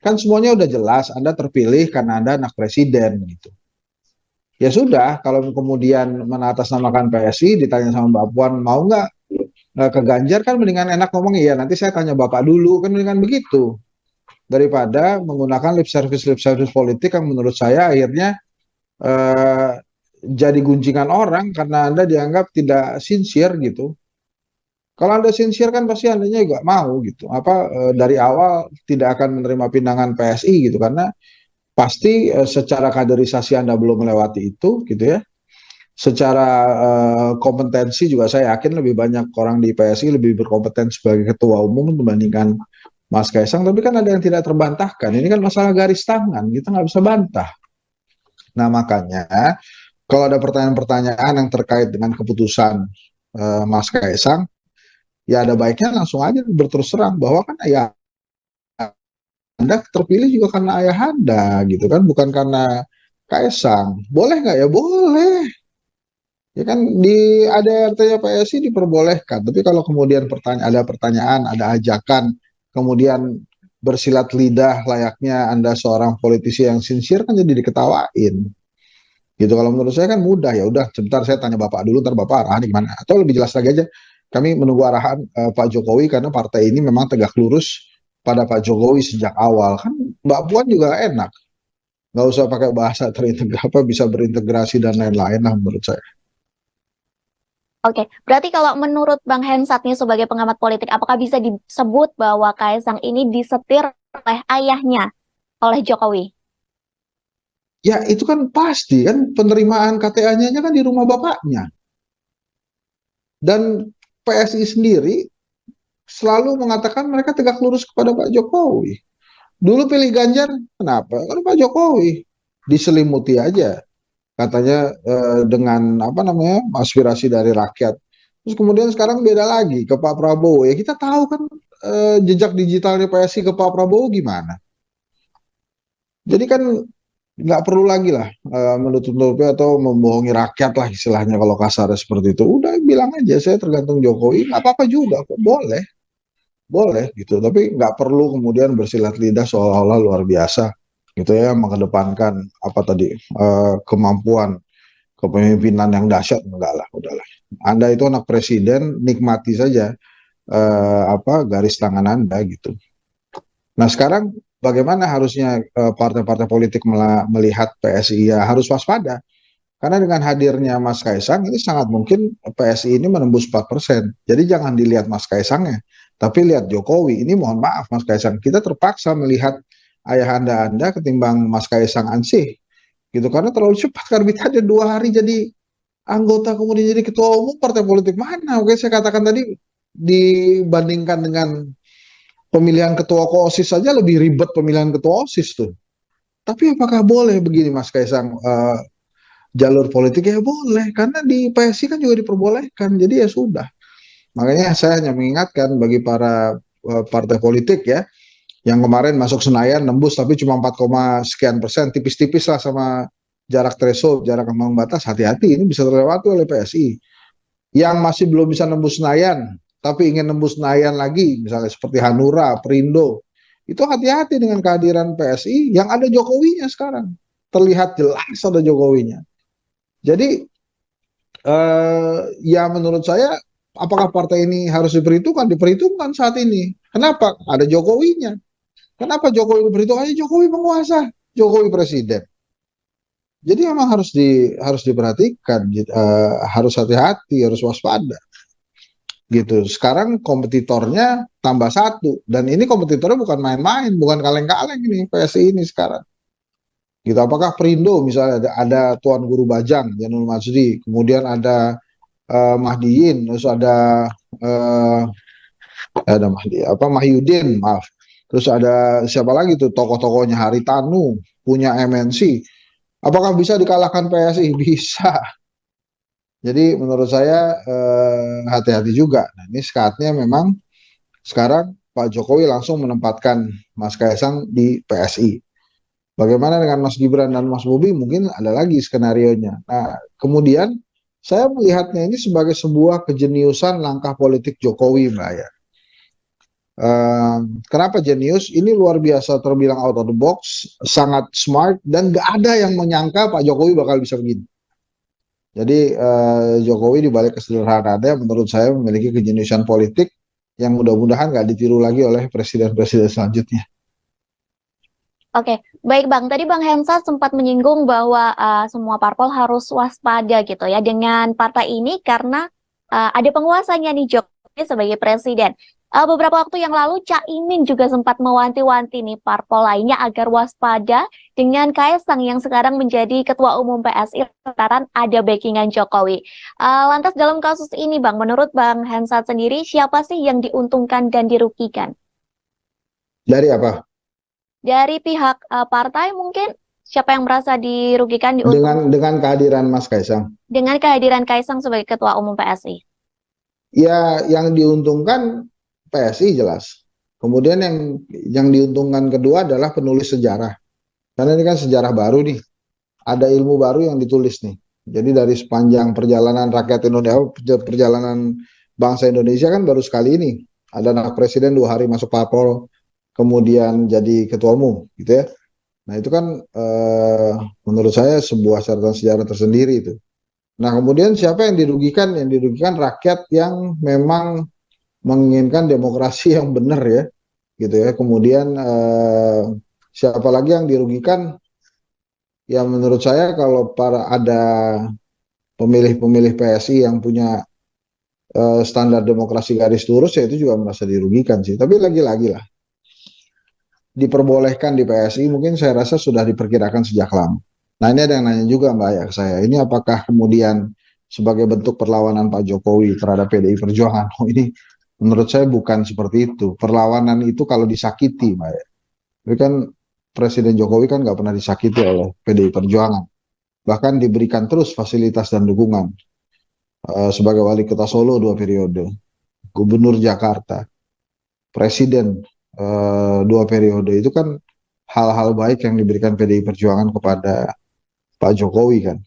Kan semuanya udah jelas, Anda terpilih karena Anda anak presiden gitu. Ya sudah, kalau kemudian mengatasnamakan PSI, ditanya sama Mbak Puan, mau nggak ke Ganjar, kan mendingan enak ngomong, iya nanti saya tanya Bapak dulu, kan mendingan begitu. Daripada menggunakan lip service politik yang menurut saya akhirnya eh, jadi gunjingan orang karena Anda dianggap tidak sincere gitu. Kalau Anda sincere kan pasti Andanya juga mau gitu. Dari awal tidak akan menerima pinangan PSI gitu karena pasti secara kaderisasi Anda belum melewati itu gitu ya. Secara kompetensi juga saya yakin lebih banyak orang di PSI lebih berkompeten sebagai ketua umum dibandingkan Mas Kaisang, tapi kan ada yang tidak terbantahkan. Ini kan masalah garis tangan, kita nggak bisa bantah. Nah makanya kalau ada pertanyaan-pertanyaan yang terkait dengan keputusan Mas Kaisang, ya ada baiknya langsung aja berterus terang bahwa kan ya Anda terpilih juga karena ayah Anda gitu kan, bukan karena Kaisang. Boleh nggak ya? Boleh. Ya kan di ADRT-nya PSI diperbolehkan. Tapi kalau kemudian ada pertanyaan, ada ajakan, kemudian bersilat lidah layaknya Anda seorang politisi yang sincere kan jadi diketawain. Gitu kalau menurut saya kan mudah, ya udah sebentar saya tanya Bapak dulu, ntar Bapak arahan gimana. Atau lebih jelas lagi aja, kami menunggu arahan Pak Jokowi karena partai ini memang tegak lurus pada Pak Jokowi sejak awal. Kan Mbak Puan juga enak, nggak usah pakai bahasa terintegrasi, bisa berintegrasi dan lain-lain lah menurut saya. Oke, berarti kalau menurut Bang Hensat nih sebagai pengamat politik, apakah bisa disebut bahwa Kaisang ini disetir oleh ayahnya, oleh Jokowi? Ya itu kan pasti kan penerimaan KTA-nya kan di rumah bapaknya. Dan PSI sendiri selalu mengatakan mereka tegak lurus kepada Pak Jokowi. Dulu pilih Ganjar, kenapa? Karena Pak Jokowi diselimuti aja katanya dengan apa namanya aspirasi dari rakyat. Terus kemudian sekarang beda lagi ke Pak Prabowo. Ya kita tahu kan jejak digitalnya PSI ke Pak Prabowo gimana. Jadi kan nggak perlu lagi lah menutup-nutupi atau membohongi rakyat lah istilahnya kalau kasarnya seperti itu. Udah bilang aja saya tergantung Jokowi, nggak apa-apa juga kok, boleh, boleh gitu. Tapi nggak perlu kemudian bersilat lidah seolah-olah luar biasa gitu ya, mengedepankan apa tadi kemampuan kepemimpinan yang dahsyat, enggak lah, udahlah. Anda itu anak presiden, nikmati saja garis tangan Anda gitu. Nah sekarang bagaimana harusnya partai-partai politik melihat PSI, ya harus waspada. Karena dengan hadirnya Mas Kaisang ini sangat mungkin PSI ini menembus 4%. Jadi jangan dilihat Mas Kaisangnya, tapi lihat Jokowi. Ini mohon maaf Mas Kaisang, kita terpaksa melihat ayah Anda ketimbang Mas Kaisang ansih. Gitu karena terlalu cepat karbitannya 2 hari jadi anggota kemudian jadi ketua umum partai politik mana? Oke, saya katakan tadi dibandingkan dengan pemilihan ketua KOSIS saja lebih ribet pemilihan ketua OSIS tuh. Tapi apakah boleh begini Mas Kaisang jalur politik? Ya boleh, karena di PSI kan juga diperbolehkan. Jadi ya sudah. Makanya saya hanya mengingatkan bagi para partai politik ya, yang kemarin masuk Senayan nembus tapi cuma 4, sekian persen, tipis-tipis lah sama jarak threshold, jarak ambang batas, hati-hati ini bisa terlewati oleh PSI. Yang masih belum bisa nembus Senayan, tapi ingin nembus Senayan lagi, misalnya seperti Hanura, Perindo, itu hati-hati dengan kehadiran PSI yang ada Jokowinya sekarang. Terlihat jelas ada Jokowinya. Jadi ya menurut saya apakah partai ini harus diperhitungkan? Diperhitungkan saat ini. Kenapa? Ada Jokowinya. Kenapa Jokowi diperhitungkan? Jokowi penguasa, Jokowi presiden. Jadi memang harus diperhatikan, harus hati-hati, harus waspada. Gitu. Sekarang kompetitornya tambah satu, dan ini kompetitornya bukan main-main, bukan kaleng-kaleng ini PSI ini sekarang. Gitu. Apakah Perindo misalnya ada Tuan Guru Bajang, Janul Majdi, kemudian ada Mahdiin, terus ada Mahyudin, maaf. Terus ada siapa lagi tuh tokoh-tokohnya, Haritanu, punya MNC. Apakah bisa dikalahkan PSI? Bisa. Jadi menurut saya hati-hati juga. Nah, ini saatnya memang sekarang Pak Jokowi langsung menempatkan Mas Kaisang di PSI. Bagaimana dengan Mas Gibran dan Mas Bobi? Mungkin ada lagi skenarionya. Nah, kemudian saya melihatnya ini sebagai sebuah kejeniusan langkah politik Jokowi, Mbak ya. Kenapa jenius? Ini luar biasa, terbilang out of the box, sangat smart, dan gak ada yang menyangka Pak Jokowi bakal bisa begini. Jadi Jokowi di balik kesederhanaannya menurut saya memiliki kejeniusan politik yang mudah-mudahan gak ditiru lagi oleh presiden-presiden selanjutnya. Oke, baik Bang. Tadi Bang Hensa sempat menyinggung bahwa semua parpol harus waspada gitu ya dengan partai ini karena ada penguasanya nih Jokowi sebagai presiden. Beberapa waktu yang lalu Caimin juga sempat mewanti-wanti nih parpol lainnya agar waspada dengan Kaisang yang sekarang menjadi Ketua Umum PSI lantaran ada backingan Jokowi. Lantas dalam kasus ini Bang, menurut Bang Hensa sendiri siapa sih yang diuntungkan dan dirugikan? Dari apa? Dari pihak partai mungkin siapa yang merasa dirugikan diuntungkan Dengan kehadiran Mas Kaisang. dengan kehadiran Kaisang sebagai Ketua Umum PSI? Ya, yang diuntungkan PSI jelas. Kemudian yang diuntungkan kedua adalah penulis sejarah. Karena ini kan sejarah baru nih. Ada ilmu baru yang ditulis nih. Jadi dari sepanjang perjalanan rakyat Indonesia, perjalanan bangsa Indonesia kan baru sekali ini. Ada anak presiden 2 hari masuk parpol, kemudian jadi ketua umum, gitu ya. Nah itu kan menurut saya sebuah catatan sejarah tersendiri itu. Nah kemudian siapa yang dirugikan? Yang dirugikan rakyat yang memang menginginkan demokrasi yang benar ya, gitu ya. Kemudian siapa lagi yang dirugikan? Ya menurut saya kalau ada pemilih-pemilih PSI yang punya standar demokrasi garis lurus ya itu juga merasa dirugikan sih. Tapi lagi-lagi lah, diperbolehkan di PSI mungkin saya rasa sudah diperkirakan sejak lama. Nah ini ada yang nanya juga Mbak ya ke saya, ini apakah kemudian sebagai bentuk perlawanan Pak Jokowi terhadap PDI Perjuangan? Oh ini menurut saya bukan seperti itu. Perlawanan itu kalau disakiti Mbak ya. Tapi kan Presiden Jokowi kan nggak pernah disakiti oleh PDI Perjuangan. Bahkan diberikan terus fasilitas dan dukungan. Sebagai wali kota Solo 2 periode, gubernur Jakarta, presiden 2 periode, itu kan hal-hal baik yang diberikan PDI Perjuangan kepada Pak Jokowi kan.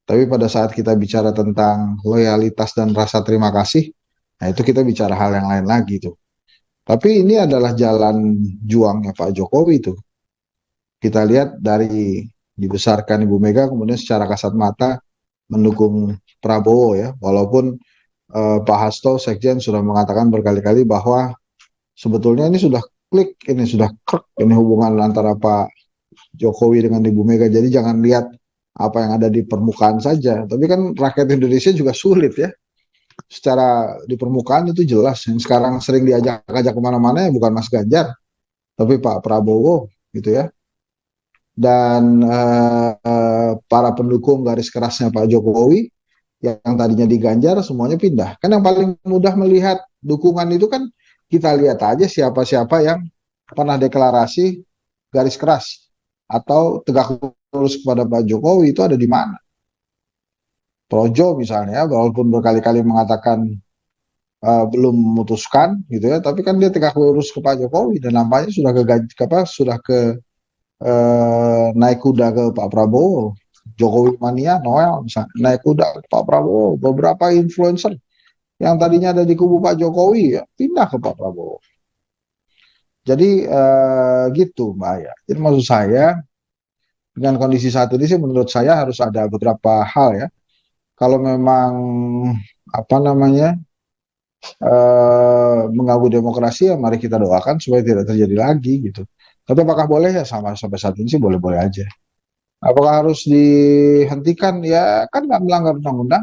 Tapi pada saat kita bicara tentang loyalitas dan rasa terima kasih, nah itu kita bicara hal yang lain lagi tuh. Tapi ini adalah jalan juangnya Pak Jokowi tuh. Kita lihat dari dibesarkan Ibu Mega, kemudian secara kasat mata mendukung Prabowo ya, walaupun Pak Hasto Sekjen sudah mengatakan berkali-kali bahwa sebetulnya ini sudah klik, ini sudah krek, ini hubungan antara Pak Jokowi dengan Ibu Mega, jadi jangan lihat apa yang ada di permukaan saja, tapi kan rakyat Indonesia juga sulit ya, secara di permukaan itu jelas, yang sekarang sering diajak-ajak kemana-mana ya bukan Mas Ganjar, tapi Pak Prabowo gitu ya. Dan para pendukung garis kerasnya Pak Jokowi yang tadinya di Ganjar semuanya pindah. Kan yang paling mudah melihat dukungan itu kan kita lihat aja siapa-siapa yang pernah deklarasi garis keras atau tegak lurus kepada Pak Jokowi itu ada di mana. Projo misalnya, walaupun berkali-kali mengatakan belum memutuskan gitu ya, tapi kan dia tegak lurus ke Pak Jokowi dan nampaknya sudah ke naik kuda ke Pak Prabowo. Jokowi mania Noel misalnya naik kuda ke Pak Prabowo. Beberapa influencer yang tadinya ada di kubu Pak Jokowi ya pindah ke Pak Prabowo. Jadi gitu Mbak ya. Jadi maksud saya dengan kondisi saat ini sih menurut saya harus ada beberapa hal ya. Kalau memang apa namanya mengganggu demokrasi ya mari kita doakan supaya tidak terjadi lagi gitu. Tapi apakah boleh ya sampai saat ini sih boleh-boleh aja. Apakah harus dihentikan? Ya kan nggak melanggar undang-undang.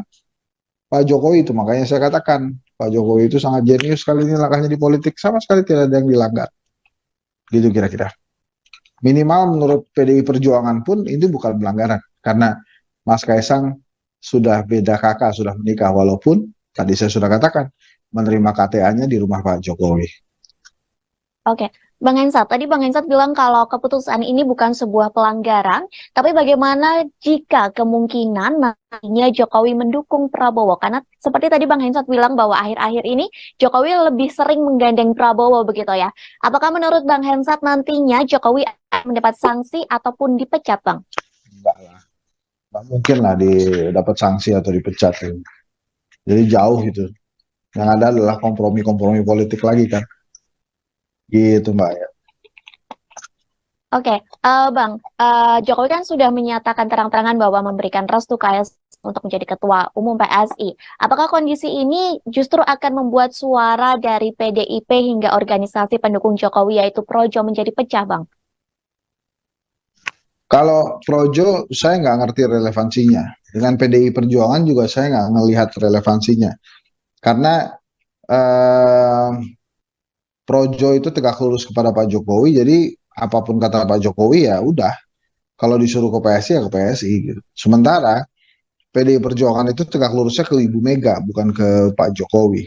Pak Jokowi itu makanya saya katakan Pak Jokowi itu sangat jenius kali ini langkahnya di politik, sama sekali tidak ada yang dilanggar. Gitu kira-kira. Minimal menurut PDI Perjuangan pun ini bukan pelanggaran karena Mas Kaisang sudah beda kakak, sudah menikah, walaupun tadi saya sudah katakan menerima KTA-nya di rumah Pak Jokowi. Oke, Bang Hensat, tadi Bang Hensat bilang kalau keputusan ini bukan sebuah pelanggaran, tapi bagaimana jika kemungkinan nantinya Jokowi mendukung Prabowo? Karena seperti tadi Bang Hensat bilang bahwa akhir-akhir ini Jokowi lebih sering menggandeng Prabowo begitu ya. Apakah menurut Bang Hensat nantinya Jokowi akan mendapat sanksi ataupun dipecat, Bang? Enggak lah, nggak mungkin lah dapat sanksi atau dipecat. Jadi jauh gitu. Yang ada adalah kompromi-kompromi politik lagi kan. Gitu Mbak ya. Oke, Bang, Jokowi kan sudah menyatakan terang-terangan bahwa memberikan restu KS untuk menjadi ketua umum PSI. Apakah kondisi ini justru akan membuat suara dari PDIP hingga organisasi pendukung Jokowi yaitu Projo menjadi pecah, Bang? Kalau Projo saya nggak ngerti relevansinya. Dengan PDI Perjuangan juga saya nggak ngelihat relevansinya. Karena eh, Projo itu tegak lurus kepada Pak Jokowi, jadi apapun kata Pak Jokowi ya udah. Kalau disuruh ke PSI ya ke PSI gitu. Sementara PDI Perjuangan itu tegak lurusnya ke Ibu Mega, bukan ke Pak Jokowi.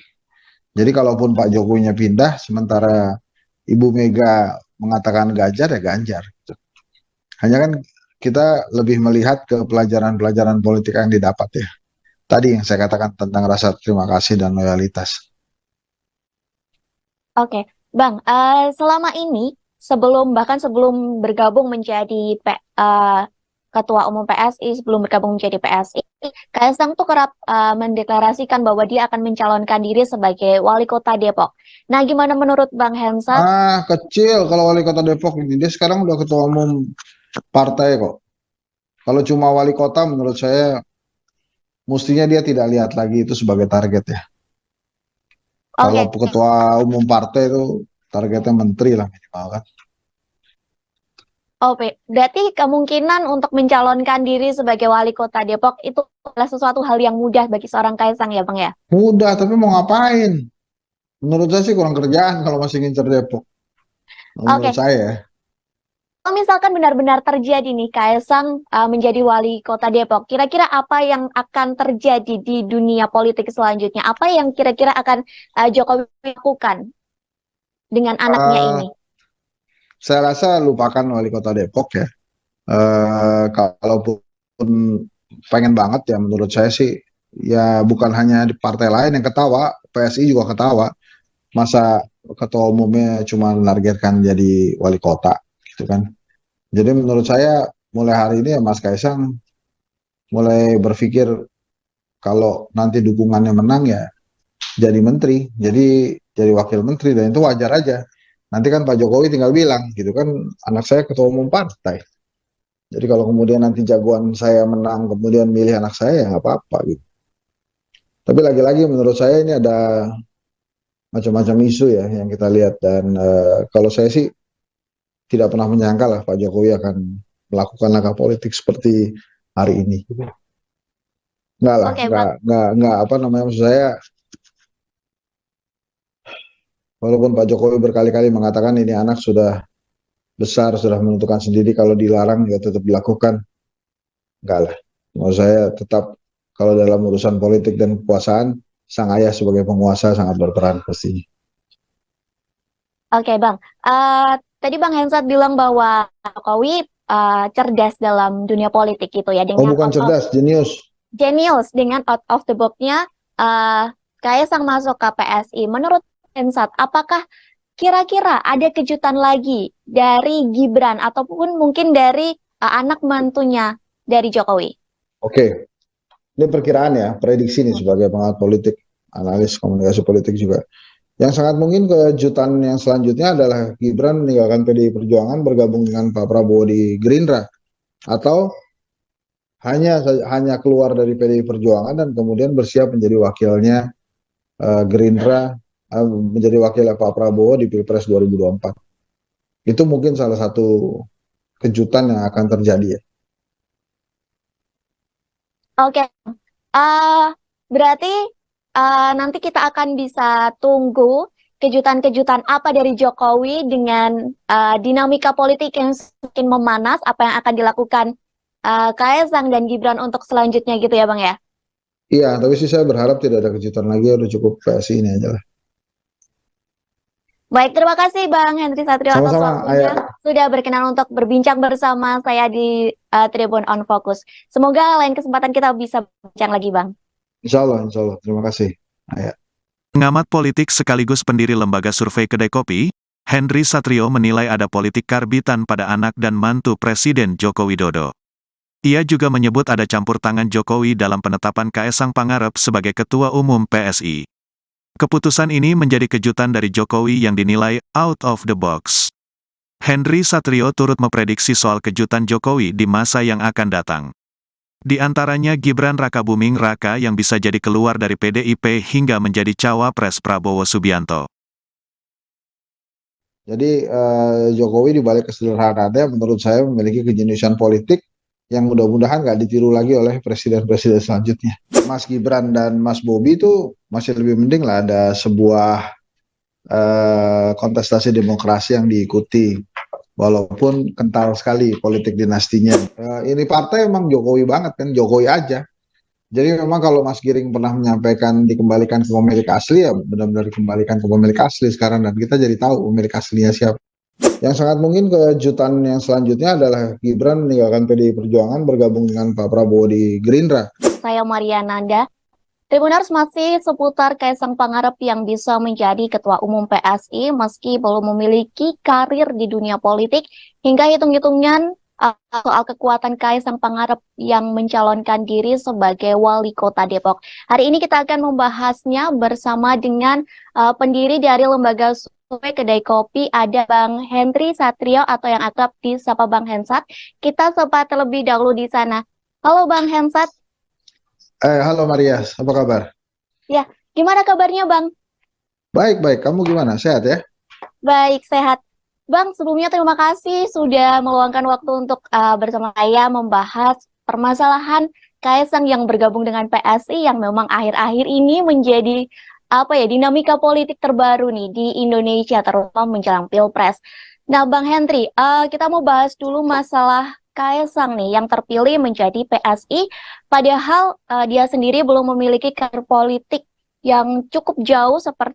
Jadi kalaupun Pak Jokowinya pindah, sementara Ibu Mega mengatakan Ganjar ya Ganjar. Hanya kan kita lebih melihat ke pelajaran-pelajaran politik yang didapat ya. Tadi yang saya katakan tentang rasa terima kasih dan loyalitas. Oke, Bang, selama ini bahkan sebelum bergabung menjadi Ketua Umum PSI, sebelum bergabung menjadi PSI, Kaisang tuh kerap mendeklarasikan bahwa dia akan mencalonkan diri sebagai wali kota Depok. Nah, gimana menurut Bang Hensat? Ah, kecil kalau wali kota Depok ini. Dia sekarang udah ketua umum partai kok. Kalau cuma wali kota menurut saya mestinya dia tidak lihat lagi itu sebagai target ya. Kalau Oke, ketua umum partai itu targetnya menteri lah minimal kan. oke, berarti kemungkinan untuk mencalonkan diri sebagai wali kota Depok itu adalah sesuatu hal yang mudah bagi seorang Kaisang ya, Bang ya? Mudah tapi mau ngapain? Menurut saya sih kurang kerjaan kalau masih ngincer Depok. Menurut Oke, saya. kalau misalkan benar-benar terjadi nih Kaisang menjadi wali kota Depok, kira-kira apa yang akan terjadi di dunia politik selanjutnya? Apa yang kira-kira akan Jokowi lakukan dengan anaknya Eh, ini? saya rasa lupakan wali kota Depok ya. Kalaupun pengen banget ya menurut saya sih ya bukan hanya di partai lain yang ketawa, PSI juga ketawa. Masa ketua umumnya cuma menargetkan jadi wali kota gitu kan. Jadi menurut saya mulai hari ini ya Mas Kaisang mulai berpikir kalau nanti dukungannya menang ya jadi menteri, jadi wakil menteri dan itu wajar aja. Nanti kan Pak Jokowi tinggal bilang gitu kan anak saya ketua umum partai. Jadi kalau kemudian nanti jagoan saya menang kemudian milih anak saya ya nggak apa-apa gitu. Tapi lagi-lagi menurut saya ini ada macam-macam isu ya yang kita lihat dan kalau saya sih tidak pernah menyangka lah Pak Jokowi akan melakukan langkah politik seperti hari ini. Enggak lah, Oke, Bang. enggak apa namanya maksud saya walaupun Pak Jokowi berkali-kali mengatakan ini anak sudah besar, sudah menentukan sendiri kalau dilarang ya tetap dilakukan. Enggak lah. Menurut saya tetap kalau dalam urusan politik dan kekuasaan, sang ayah sebagai penguasa sangat berperan pastinya. Oke, Bang. Tadi Bang Hensat bilang bahwa Jokowi cerdas dalam dunia politik gitu ya, Oh dengan bukan cerdas, jenius. genius dengan out of the box-nya Kaisang masuk ke PSI. Menurut Hensat, apakah kira-kira ada kejutan lagi dari Gibran ataupun mungkin dari anak mantunya dari Jokowi? Oke, ini perkiraan ya, prediksi nih sebagai pengamat politik, analis komunikasi politik juga. Yang sangat mungkin kejutan yang selanjutnya adalah Gibran meninggalkan PDI Perjuangan bergabung dengan Pak Prabowo di Gerindra atau hanya keluar dari PDI Perjuangan dan kemudian bersiap menjadi wakilnya Gerindra menjadi wakilnya Pak Prabowo di Pilpres 2024. Itu mungkin salah satu kejutan yang akan terjadi ya. Oke, eh, berarti nanti kita akan bisa tunggu kejutan-kejutan apa dari Jokowi dengan dinamika politik yang semakin memanas, apa yang akan dilakukan Kaisang dan Gibran untuk selanjutnya gitu ya Bang ya? Iya, tapi sih saya berharap tidak ada kejutan lagi, udah cukup PSI ini aja lah. Baik, terima kasih Bang Henry Satrio atas Sama-sama, waktunya Ayah. sudah berkenan untuk berbincang bersama saya di Tribun on Focus. Semoga lain kesempatan kita bisa bincang lagi, Bang. Insya Allah, insya Allah. Terima kasih, Ayah. Pengamat politik sekaligus pendiri lembaga survei Kedai Kopi, Henry Satrio menilai ada politik karbitan pada anak dan mantu Presiden Joko Widodo. Ia juga menyebut ada campur tangan Jokowi dalam penetapan Kaesang Pangarep sebagai Ketua Umum PSI. Keputusan ini menjadi kejutan dari Jokowi yang dinilai out of the box. Henry Satrio turut memprediksi soal kejutan Jokowi di masa yang akan datang. Di antaranya Gibran Rakabuming Raka yang bisa jadi keluar dari PDIP hingga menjadi cawapres Prabowo Subianto. Jadi Jokowi di balik kesederhanaannya menurut saya memiliki kejeniusan politik yang mudah-mudahan nggak ditiru lagi oleh presiden-presiden selanjutnya. Mas Gibran dan Mas Bobi itu masih lebih mending lah ada sebuah kontestasi demokrasi yang diikuti. Walaupun kental sekali politik dinastinya. Ini partai emang Jokowi banget kan, Jokowi aja. Jadi memang kalau Mas Giring pernah menyampaikan dikembalikan ke pemilik asli, ya benar-benar dikembalikan ke pemilik asli sekarang, dan kita jadi tahu pemilik aslinya siapa. Yang sangat mungkin kejutan yang selanjutnya adalah Gibran meninggalkan PDI Perjuangan bergabung dengan Pak Prabowo di Gerindra. Saya Maria Nanda. Tribuners masih seputar Kaesang Pangarep yang bisa menjadi Ketua Umum PSI meski belum memiliki karir di dunia politik, hingga hitung-hitungan soal kekuatan Kaesang Pangarep yang mencalonkan diri sebagai Wali Kota Depok. Hari ini kita akan membahasnya bersama dengan pendiri dari lembaga survei Kedai Kopi, ada Bang Henry Satrio atau yang akrab disapa Bang Hensat. Kita sapa terlebih dahulu di sana. Halo Bang Hensat. Halo Maria, apa kabar? Ya, gimana kabarnya Bang? Baik-baik, kamu gimana? Sehat ya? Baik, sehat. Bang, sebelumnya terima kasih sudah meluangkan waktu untuk bersama saya membahas permasalahan Kaesang yang bergabung dengan PSI yang memang akhir-akhir ini menjadi dinamika politik terbaru nih di Indonesia, terutama menjelang Pilpres. Nah, Bang Henry, kita mau bahas dulu masalah Kaesang nih yang terpilih menjadi PSI, padahal dia sendiri belum memiliki karir politik yang cukup jauh seperti